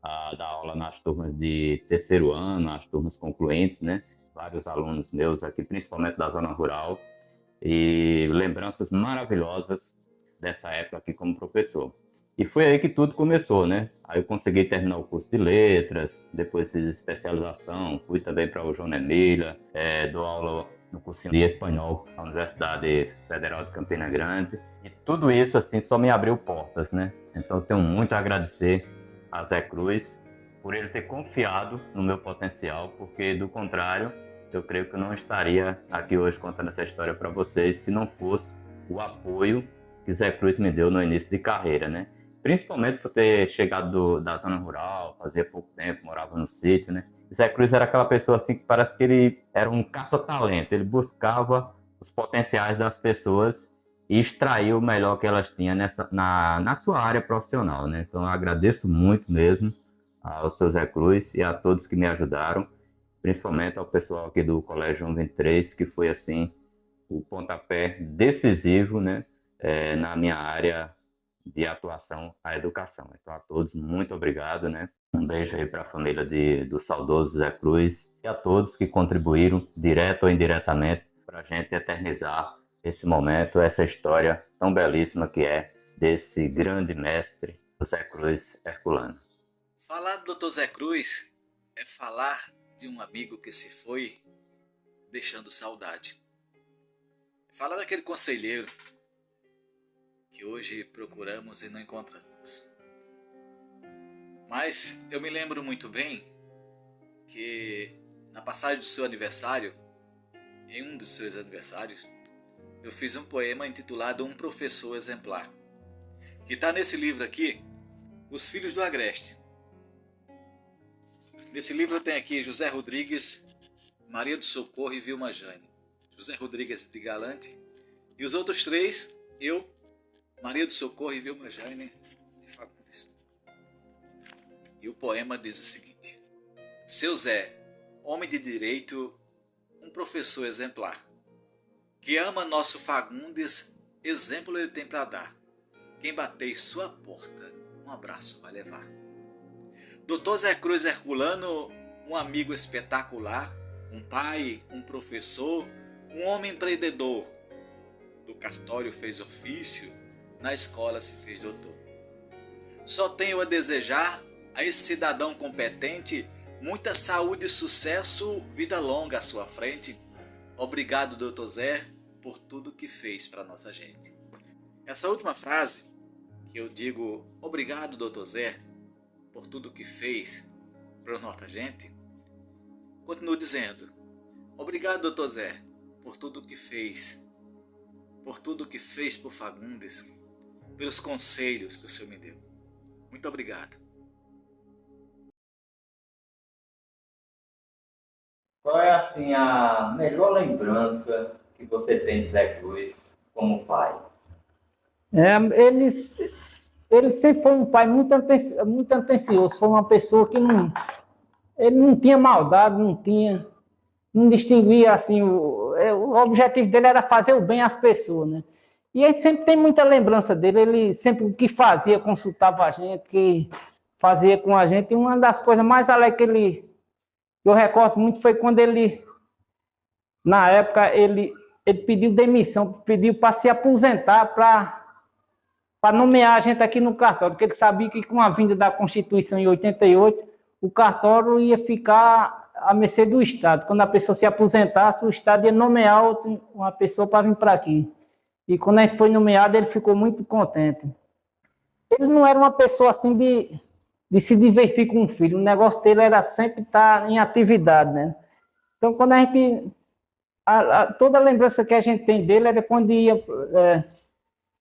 a dar aula nas turmas de terceiro ano, as turmas concluentes, né? Vários alunos meus aqui, principalmente da zona rural, e lembranças maravilhosas dessa época aqui como professor. E foi aí que tudo começou, né? Aí eu consegui terminar o curso de letras, depois fiz especialização, fui também para o João Emília, dou aula no cursinho de espanhol na Universidade Federal de Campina Grande. E tudo isso, assim, só me abriu portas, né? Então eu tenho muito a agradecer a Zé Cruz por ele ter confiado no meu potencial, porque do contrário, eu creio que eu não estaria aqui hoje contando essa história para vocês se não fosse o apoio que Zé Cruz me deu no início de carreira, né? Principalmente por ter chegado da zona rural, fazia pouco tempo, morava no sítio, né? Zé Cruz era aquela pessoa assim que parece que ele era um caça-talento, ele buscava os potenciais das pessoas e extrair o melhor que elas tinham na sua área profissional, né? Então eu agradeço muito mesmo ao seu Zé Cruz e a todos que me ajudaram, principalmente ao pessoal aqui do Colégio João 23, que foi assim o pontapé decisivo, né, na minha área de atuação, a educação. Então a todos, muito obrigado, né? Um beijo aí para a família do saudoso Zé Cruz e a todos que contribuíram, direto ou indiretamente, para a gente eternizar esse momento, essa história tão belíssima que é desse grande mestre, Zé Cruz Herculano. Falar do Dr. Zé Cruz é falar de um amigo que se foi deixando saudade. É falar daquele conselheiro que hoje procuramos e não encontramos. Mas eu me lembro muito bem que na passagem do seu aniversário, em um dos seus aniversários, eu fiz um poema intitulado Um Professor Exemplar, que está nesse livro aqui, Os Filhos do Agreste. Nesse livro tem aqui José Rodrigues, Maria do Socorro e Vilma Jane. José Rodrigues de Galante e os outros três, eu, Maria do Socorro e Vilma Jane de Fagundes. E o poema diz o seguinte: Seu Zé, homem de direito, um professor exemplar, que ama nosso Fagundes, exemplo ele tem para dar. Quem bater sua porta, um abraço vai levar. Dr. Zé Cruz Herculano, um amigo espetacular, um pai, um professor, um homem empreendedor. Do cartório fez ofício, na escola se fez doutor. Só tenho a desejar a esse cidadão competente muita saúde e sucesso, vida longa à sua frente. Obrigado, Dr. Zé, por tudo que fez para nossa gente. Essa última frase, que eu digo obrigado, Dr. Zé, por tudo que fez para nossa gente, continuo dizendo obrigado, Dr. Zé, por tudo que fez por Fagundes, pelos conselhos que o senhor me deu. Muito obrigado. Qual é, assim, a melhor lembrança que você tem de Zé Cruz como pai? Ele sempre foi um pai muito atencioso, foi uma pessoa que ele não tinha maldade, não distinguia, assim, o objetivo dele era fazer o bem às pessoas, né? E a gente sempre tem muita lembrança dele, ele sempre o que fazia, consultava a gente, que fazia com a gente, e uma das coisas mais alegres que eu recordo muito foi quando ele, na época, ele pediu demissão, pediu para se aposentar, para nomear a gente aqui no cartório, porque ele sabia que com a vinda da Constituição em 88, o cartório ia ficar à mercê do Estado. Quando a pessoa se aposentasse, o Estado ia nomear uma pessoa para vir para aqui. E quando a gente foi nomeado, ele ficou muito contente. Ele não era uma pessoa assim de se divertir com o filho. O negócio dele era sempre estar em atividade, né? Então, quando a gente... toda a lembrança que a gente tem dele era quando ia...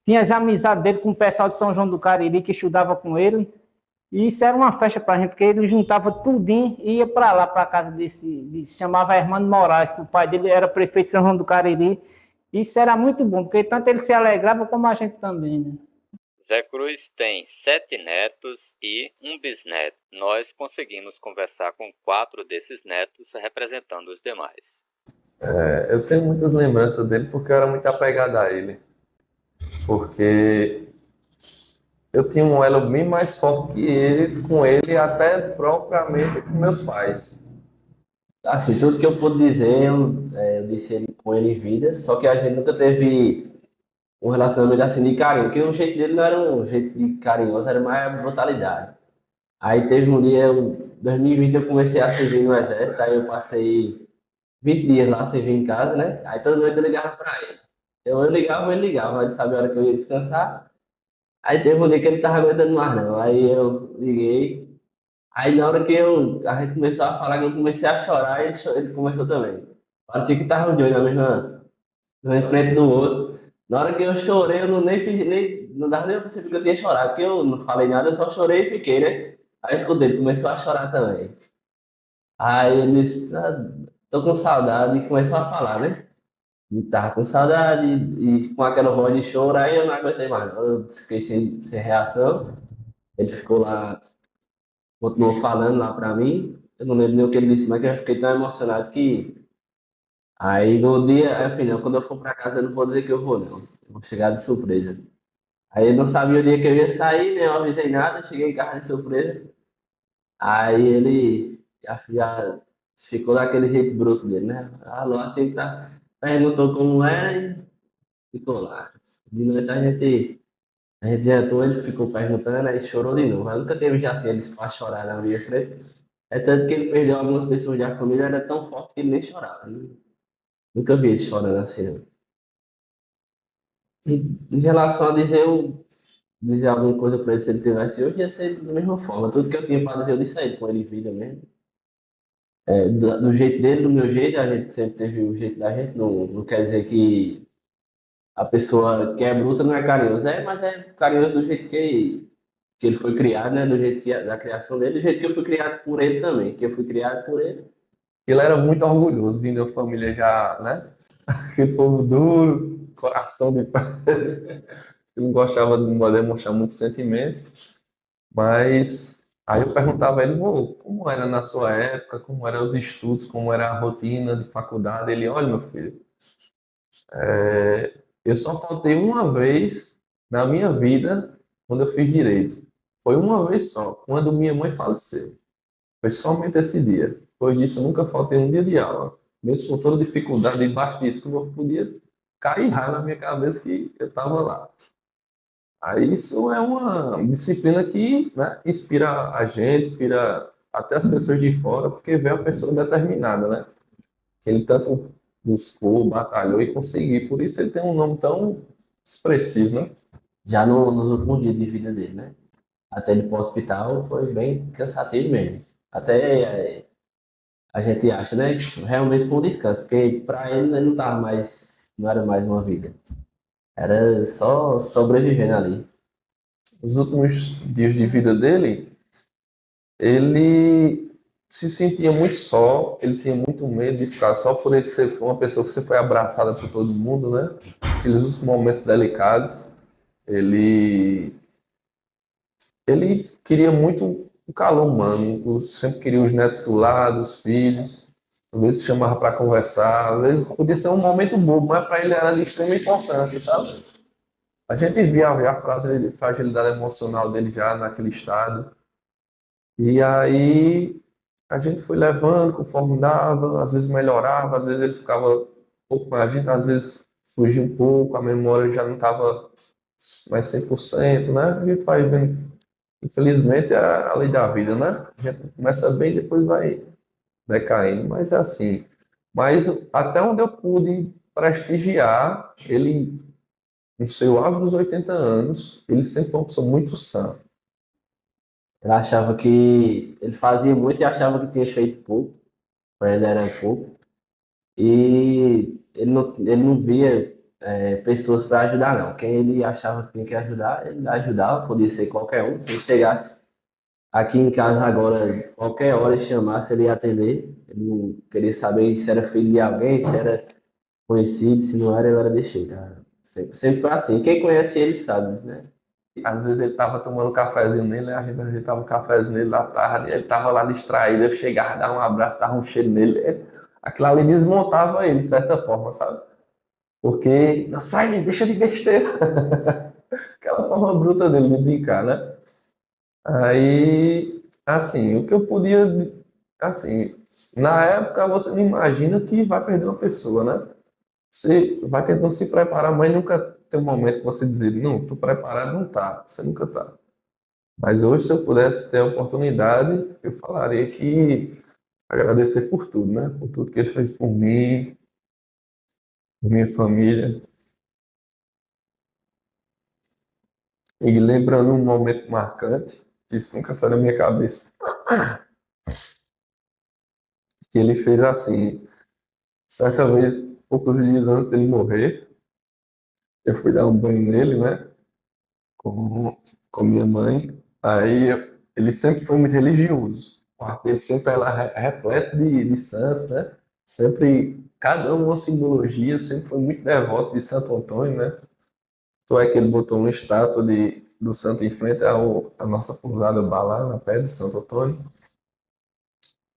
tinha as amizades dele com o pessoal de São João do Cariri, que estudava com ele. E isso era uma festa para a gente, porque ele juntava tudinho e ia para lá, para a casa chamava Hermano Moraes, que o pai dele era prefeito de São João do Cariri. Isso era muito bom, porque tanto ele se alegrava como a gente também, né? Zé Cruz tem 7 netos e um bisneto. Nós conseguimos conversar com 4 desses netos, representando os demais. Eu tenho muitas lembranças dele porque eu era muito apegado a ele. Porque eu tinha um elo bem mais forte que ele, com ele, até propriamente com meus pais. Assim, tudo que eu pude dizer, eu disse ele com ele em vida, só que a gente nunca teve um relacionamento assim de carinho, porque o jeito dele não era um jeito de carinhoso, era mais brutalidade. Aí teve um dia, em 2020, eu comecei a servir no exército, aí eu passei 20 dias lá servindo em casa, né? Aí toda noite eu ligava pra ele. Eu ligava, ele ligava, ele sabia a hora que eu ia descansar. Aí teve um dia que ele tava aguentando mais, não. Aí eu liguei. Aí na hora que a gente começou a falar, que eu comecei a chorar, ele começou também. Parecia que tava os dois na mesma frente do outro. Na hora que eu chorei, eu não dava nem pra perceber que eu tinha chorado, porque eu não falei nada, eu só chorei e fiquei, né? Aí eu escutei, ele começou a chorar também. Aí ele disse, tô com saudade, e começou a falar, né? E tava com saudade, e com aquela voz de choro, aí eu não aguentei mais, não. Eu fiquei sem reação. Ele ficou lá, continuou falando lá pra mim. Eu não lembro nem o que ele disse, mas que eu fiquei tão emocionado que... Aí no dia, enfim, não, quando eu for pra casa, eu não vou dizer que eu vou, não. Eu vou chegar de surpresa. Aí ele não sabia o dia que eu ia sair, nem eu avisei nada, cheguei em casa de surpresa. Aí ele já ficou daquele jeito bruto dele, né? Alô, assim tá. Perguntou como era e ficou lá. De noite a gente jantou, ele ficou perguntando, aí chorou de novo. Eu nunca teve já assim, ele para chorar na minha frente. É tanto que ele perdeu algumas pessoas da família, era tão forte que ele nem chorava. Nunca vi ele chorando assim, não. E em relação a dizer alguma coisa para ele se ele tivesse hoje, ia ser da mesma forma. Tudo que eu tinha para dizer, eu disse a ele com ele em vida mesmo. Do jeito dele, do meu jeito, a gente sempre teve o jeito da gente, não quer dizer que a pessoa que é bruta não é carinhosa, mas é carinhoso do jeito que ele foi criado, né? Do jeito da criação dele, do jeito que eu fui criado por ele também, que eu fui criado por ele. Ele era muito orgulhoso, vindo da família já, né? Aquele povo duro, coração de pai. Ele não gostava de demonstrar muitos sentimentos, mas aí eu perguntava a ele, como era na sua época, como eram os estudos, como era a rotina de faculdade. Ele, olha, meu filho, eu só faltei uma vez na minha vida quando eu fiz direito. Foi uma vez só, quando minha mãe faleceu. Foi somente esse dia. Depois disso, eu nunca faltei um dia de aula. Mesmo com toda dificuldade, debaixo de chuva, podia cair raio na minha cabeça que eu estava lá. Aí isso é uma disciplina que, né, inspira a gente, inspira até as pessoas de fora, porque vê a pessoa determinada, né? Que ele tanto buscou, batalhou e conseguiu. Por isso ele tem um nome tão expressivo, né? Já nos últimos dias de vida dele, né? Até ele ir para o hospital foi bem cansativo mesmo. Até a gente acha, né? Que realmente foi um descanso, porque para ele não era mais uma vida. Era só sobrevivendo ali. Os últimos dias de vida dele, ele se sentia muito só, ele tinha muito medo de ficar só por ele ser uma pessoa que sempre foi abraçada por todo mundo, né? Aqueles momentos delicados. Ele queria muito o calor humano, sempre queria os netos do lado, os filhos. Às vezes chamava para conversar, às vezes podia ser um momento bobo, mas para ele era de extrema importância, sabe? A gente via a fragilidade emocional dele já naquele estado. E aí a gente foi levando conforme dava, às vezes melhorava, às vezes ele ficava um pouco mais, a gente às vezes fugia um pouco, a memória já não estava mais 100%, né? A gente vai vendo, infelizmente, é a lei da vida, né? A gente começa bem, depois vai decaindo, mas é assim. Mas até onde eu pude prestigiar, ele, no seu auge dos 80 anos, ele sempre foi uma pessoa muito sã. Ele achava que ele fazia muito e achava que tinha feito pouco, para ele era pouco. E ele não via pessoas para ajudar, não. Quem ele achava que tinha que ajudar, ele ajudava, podia ser qualquer um. Se ele chegasse aqui em casa agora, qualquer hora ele chamasse, ele ia atender. Ele não queria saber se era filho de alguém, se era conhecido, se não era, ele era desse jeito. Sempre foi assim. Quem conhece ele sabe, né? Às vezes ele tava tomando um cafezinho nele, a gente ajeitava um cafezinho nele da tarde, ele tava lá distraído, eu chegava, dava um abraço, dava um cheiro nele. Aquilo ali desmontava ele, de certa forma, sabe? Porque, não sai, deixa de besteira. Aquela forma bruta dele de brincar, né? Aí, assim, o que eu podia, assim, na época você não imagina que vai perder uma pessoa, né? Você vai tentando se preparar, mas nunca tem um momento que você dizer, não, tô preparado, não tá. Você nunca tá. Mas hoje, se eu pudesse ter a oportunidade, eu falaria que agradecer por tudo, né? Por tudo que ele fez por mim, por minha família. E lembrando um momento marcante, que isso nunca sai da minha cabeça, que ele fez assim, certa vez, poucos dias antes dele morrer, eu fui dar um banho nele, né? Com minha mãe. Aí ele sempre foi muito religioso. O quarto dele sempre era repleto de santos, né? Sempre, cada um uma simbologia, sempre foi muito devoto de Santo Antônio, né? Então é que ele botou uma estátua do santo em frente à nossa pousada lá na pedra de Santo Antônio.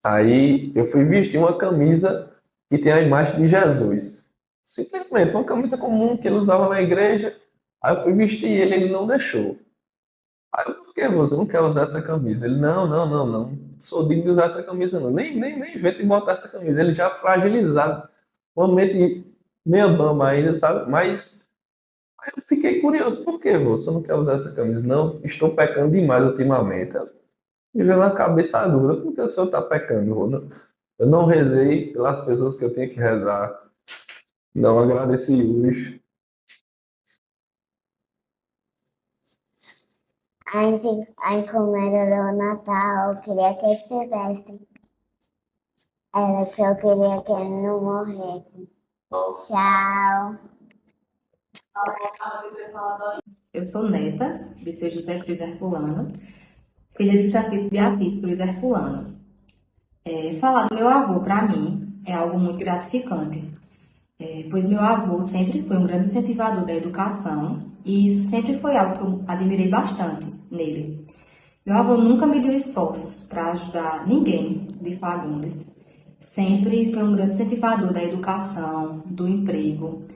Aí eu fui vestir uma camisa que tem a imagem de Jesus. Simplesmente, uma camisa comum que ele usava na igreja. Aí eu fui vestir ele não deixou. Aí eu, por que você não quer usar essa camisa? Ele, não. Sou digno de usar essa camisa, não. Nem inventa em botar essa camisa. Ele já fragilizado. Uma mente meio bamba ainda, sabe? Mas aí eu fiquei curioso. Por que você não quer usar essa camisa? Não, estou pecando demais ultimamente. Me veio na cabeça a dúvida. Por que o senhor está pecando? Eu não rezei pelas pessoas que eu tinha que rezar. Não agradeci hoje. Aí como era o Natal, eu queria que ele estivesse. Era que eu queria que ele não morresse. Tchau. Eu sou neta de seu José Cruz Herculano, filha de Francisco de Assis Cruz Herculano. Falar do meu avô, para mim, é algo muito gratificante, pois meu avô sempre foi um grande incentivador da educação e isso sempre foi algo que eu admirei bastante nele. Meu avô nunca mediu esforços para ajudar ninguém de Fagundes. Sempre foi um grande incentivador da educação, do emprego,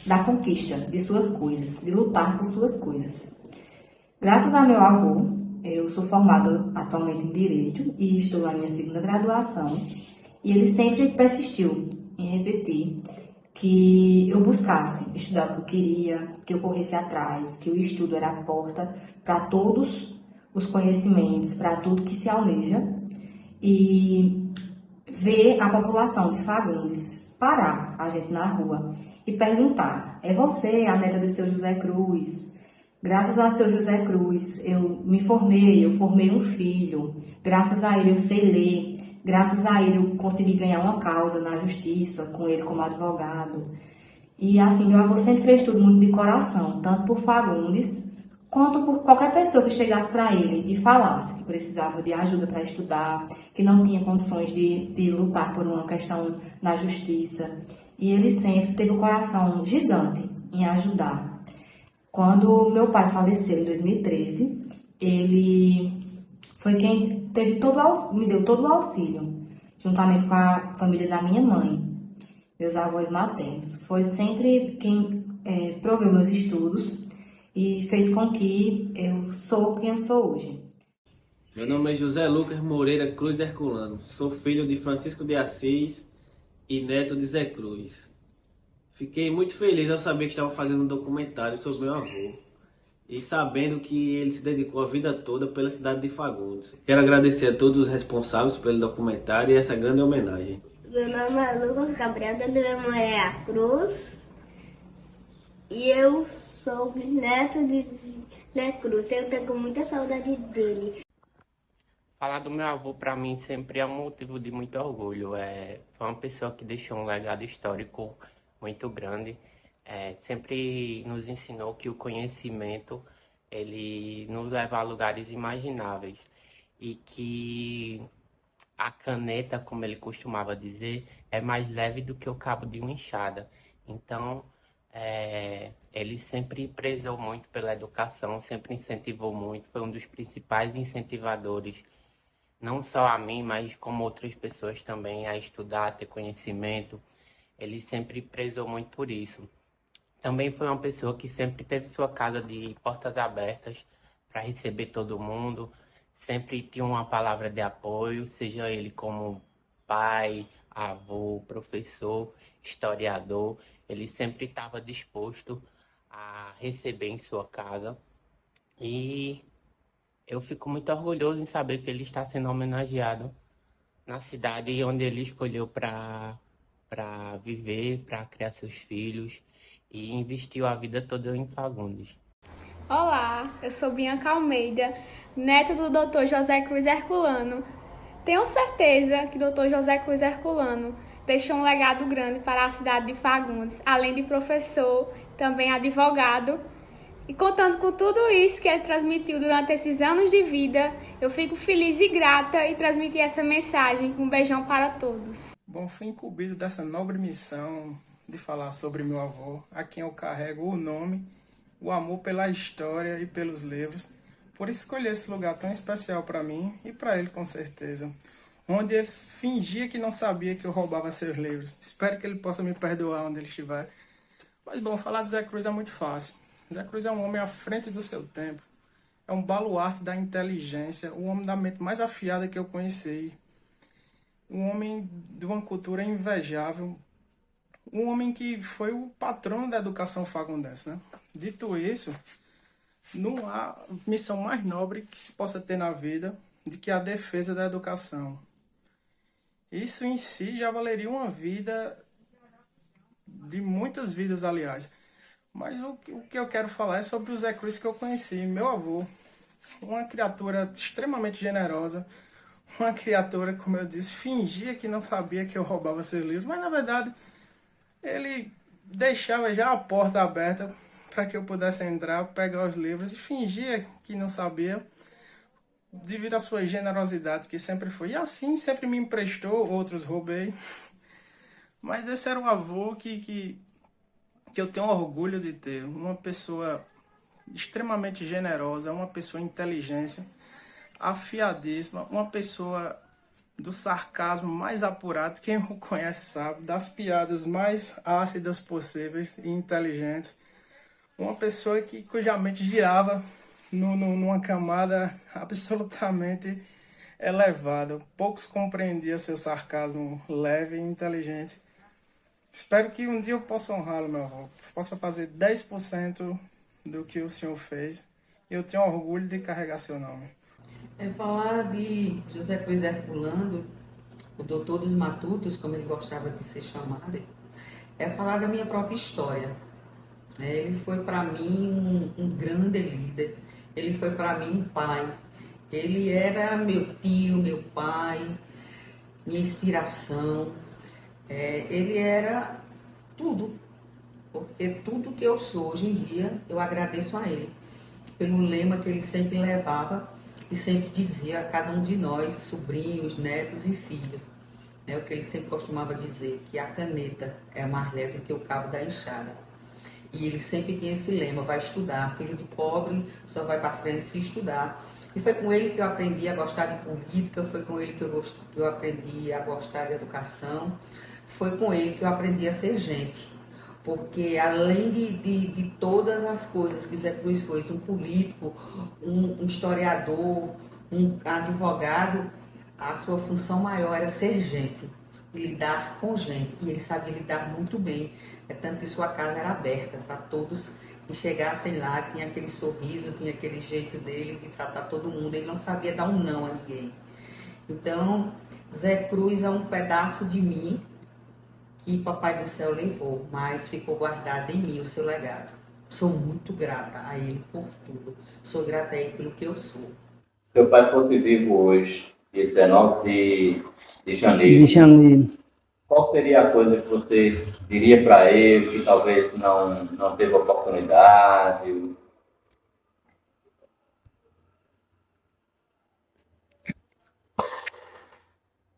da conquista de suas coisas, de lutar por suas coisas. Graças ao meu avô, eu sou formada atualmente em Direito e estou na minha segunda graduação. E ele sempre persistiu em repetir que eu buscasse estudar o que eu queria, que eu corresse atrás, que o estudo era a porta para todos os conhecimentos, para tudo que se almeja. E ver a população de Fagundes parar a gente na rua e perguntar: é você a neta de seu José Cruz? Graças a seu José Cruz eu me formei, eu formei um filho. Graças a ele eu sei ler. Graças a ele eu consegui ganhar uma causa na justiça, com ele como advogado. E assim, meu avô sempre fez tudo muito de coração, tanto por Fagundes, quanto por qualquer pessoa que chegasse para ele e falasse que precisava de ajuda para estudar, que não tinha condições de lutar por uma questão na justiça. E ele sempre teve um coração gigante em ajudar. Quando meu pai faleceu em 2013, ele foi quem me deu todo o auxílio, juntamente com a família da minha mãe, meus avós maternos. Foi sempre quem proveu meus estudos e fez com que eu sou quem eu sou hoje. Meu nome é José Lucas Moreira Cruz Herculano. Sou filho de Francisco de Assis e neto de Zé Cruz. Fiquei muito feliz ao saber que estava fazendo um documentário sobre meu avô e sabendo que ele se dedicou a vida toda pela cidade de Fagundes. Quero agradecer a todos os responsáveis pelo documentário e essa grande homenagem. Meu nome é Lucas Gabriel de André Moreira Cruz e eu sou neto de Zé Cruz. Eu tenho muita saudade dele. Falar do meu avô para mim sempre é um motivo de muito orgulho. Foi uma pessoa que deixou um legado histórico muito grande. Sempre nos ensinou que o conhecimento ele nos leva a lugares imagináveis e que a caneta, como ele costumava dizer, é mais leve do que o cabo de uma enxada. Então, ele sempre prezou muito pela educação, sempre incentivou muito, foi um dos principais incentivadores, não só a mim, mas como outras pessoas também, a estudar, a ter conhecimento. Ele sempre prezou muito por isso. Também foi uma pessoa que sempre teve sua casa de portas abertas para receber todo mundo, sempre tinha uma palavra de apoio, seja ele como pai, avô, professor, historiador, ele sempre estava disposto a receber em sua casa. E eu fico muito orgulhoso em saber que ele está sendo homenageado na cidade onde ele escolheu para viver, para criar seus filhos e investiu a vida toda em Fagundes. Olá, eu sou Bianca Almeida, neta do Dr. José Cruz Herculano. Tenho certeza que o Dr. José Cruz Herculano deixou um legado grande para a cidade de Fagundes, além de professor, também advogado. E contando com tudo isso que ele transmitiu durante esses anos de vida, eu fico feliz e grata em transmitir essa mensagem. Um beijão para todos. Bom, fui incumbido dessa nobre missão de falar sobre meu avô, a quem eu carrego o nome, o amor pela história e pelos livros, por escolher esse lugar tão especial para mim e para ele com certeza, onde ele fingia que não sabia que eu roubava seus livros. Espero que ele possa me perdoar onde ele estiver. Mas bom, falar de Zé Cruz é muito fácil. Zé Cruz é um homem à frente do seu tempo. É um baluarte da inteligência, o homem da mente mais afiada que eu conheci. Um homem de uma cultura invejável. Um homem que foi o patrono da educação fagundense, né? Dito isso, não há missão mais nobre que se possa ter na vida do que a defesa da educação. Isso em si já valeria uma vida, de muitas vidas, aliás. Mas o que eu quero falar é sobre o Zé Cruz que eu conheci, meu avô. Uma criatura extremamente generosa, uma criatura, como eu disse, fingia que não sabia que eu roubava seus livros, mas na verdade ele deixava já a porta aberta para que eu pudesse entrar, pegar os livros e fingia que não sabia, devido à sua generosidade, que sempre foi. E assim sempre me emprestou, outros roubei. Mas esse era um avô que eu tenho orgulho de ter. Uma pessoa extremamente generosa, uma pessoa inteligente, afiadíssima, uma pessoa do sarcasmo mais apurado, quem o conhece sabe, das piadas mais ácidas possíveis e inteligentes. Uma pessoa cuja mente girava numa camada absolutamente elevada. Poucos compreendiam seu sarcasmo leve e inteligente. Espero que um dia eu possa honrá-lo, meu avô. Possa fazer 10% do que o senhor fez. E eu tenho orgulho de carregar seu nome. Falar de José Cruz Herculano, o doutor dos matutos, como ele gostava de ser chamado, é falar da minha própria história. Ele foi para mim um grande líder. Ele foi para mim um pai. Ele era meu tio, meu pai, minha inspiração. Ele era tudo, porque tudo que eu sou hoje em dia, eu agradeço a ele, pelo lema que ele sempre levava e sempre dizia a cada um de nós, sobrinhos, netos e filhos, o que ele sempre costumava dizer, que a caneta é mais leve que o cabo da enxada. E ele sempre tinha esse lema, vai estudar, filho de pobre só vai para frente se estudar. E foi com ele que eu aprendi a gostar de política, foi com ele que eu aprendi a gostar de educação, foi com ele que eu aprendi a ser gente. Porque além de todas as coisas que Zé Cruz foi, um político, um historiador, Um advogado, a sua função maior era ser gente e lidar com gente. E ele sabia lidar muito bem. É tanto que sua casa era aberta para todos que chegassem lá, tinha aquele sorriso, tinha aquele jeito dele de tratar todo mundo. Ele não sabia dar um não a ninguém. Então, Zé Cruz é um pedaço de mim que Papai do Céu levou, mas ficou guardado em mim o seu legado. Sou muito grata a ele por tudo. Sou grata a ele pelo que eu sou. Se seu pai fosse vivo hoje, dia 19 de janeiro, qual seria a coisa que você diria para ele que talvez não teve oportunidade?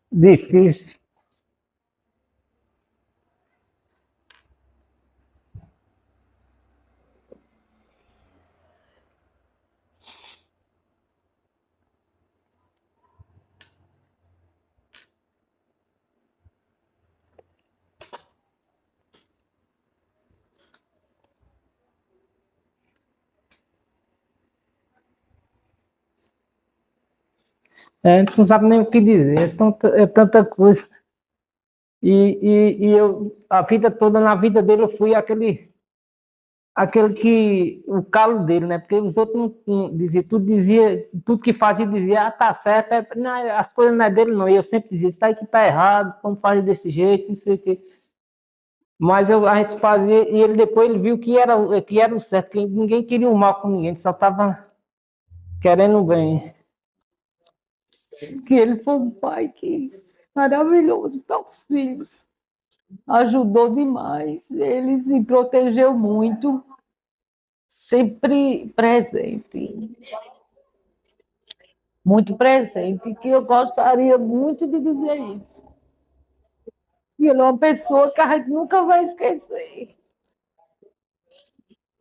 Difícil. A gente não sabe nem o que dizer, é tanta coisa. E eu, a vida toda, na vida dele, eu fui aquele que, o calo dele, né? Porque os outros não diziam, tudo que fazia, dizia, tá certo, não, as coisas não é dele não. E eu sempre dizia, isso aí que tá errado, vamos fazer desse jeito, não sei o quê. Mas a gente fazia, e ele depois ele viu que era o certo, que ninguém queria o mal com ninguém, só estava querendo o bem. Que ele foi um pai que maravilhoso para os filhos, ajudou demais, ele se protegeu muito, sempre presente, muito presente, que eu gostaria muito de dizer isso. E ele é uma pessoa que a gente nunca vai esquecer.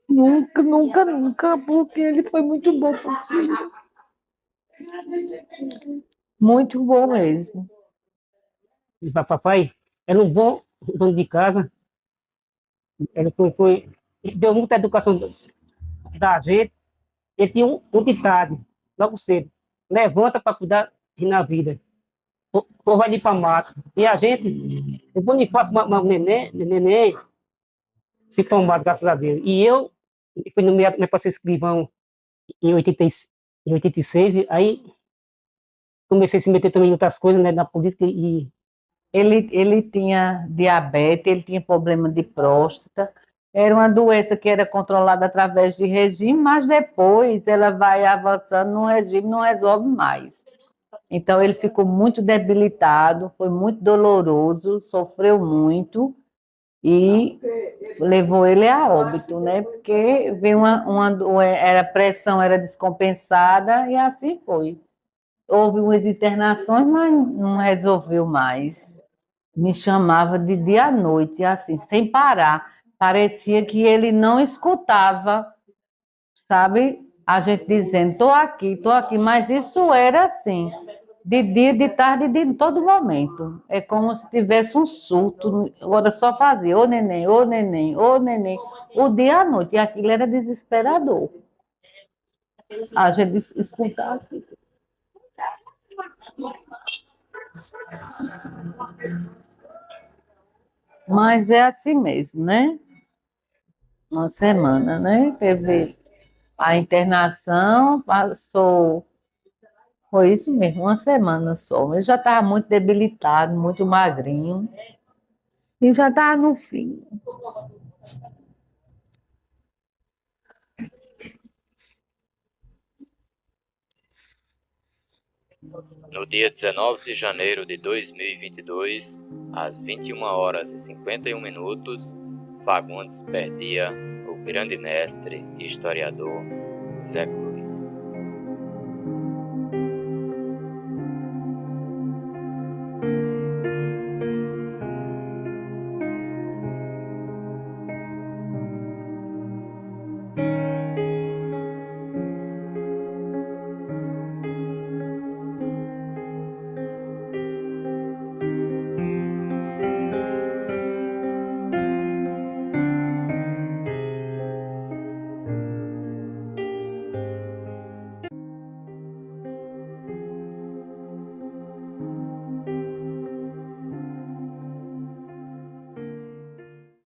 Nunca, nunca, nunca, porque ele foi muito bom para os filhos. Muito bom mesmo. E papai era um bom dono de casa. Ele deu muita educação da gente. Ele tinha um ditado, logo cedo: levanta para cuidar na vida, ou vai ir para mato. E a gente, o Bonifácio, neném, se formado, graças a Deus. E eu fui nomeado para ser escrivão em 86, e aí comecei a se meter também em outras coisas, né, na política. E ele tinha diabetes, ele tinha problema de próstata, era uma doença que era controlada através de regime, mas depois ela vai avançando no regime, não resolve mais. Então ele ficou muito debilitado, foi muito doloroso, sofreu muito e levou ele a óbito, né? Porque veio a pressão era descompensada e assim foi. Houve umas internações, mas não resolveu mais. Me chamava de dia à noite, assim, sem parar. Parecia que ele não escutava, sabe? A gente dizendo, tô aqui, mas isso era assim, de dia, de tarde, de todo momento. É como se tivesse um surto, agora só fazia, ô neném, ô neném, ô neném, o dia à noite, e aquilo era desesperador. A gente escutava aquilo. Mas é assim mesmo, né? Uma semana, né? Teve a internação, passou. Foi isso mesmo, uma semana só. Ele já estava muito debilitado, muito magrinho. E já estava no fim. No dia 19 de janeiro de 2022, às 21h51, Fagundes perdia o grande mestre e historiador Zé Cruz.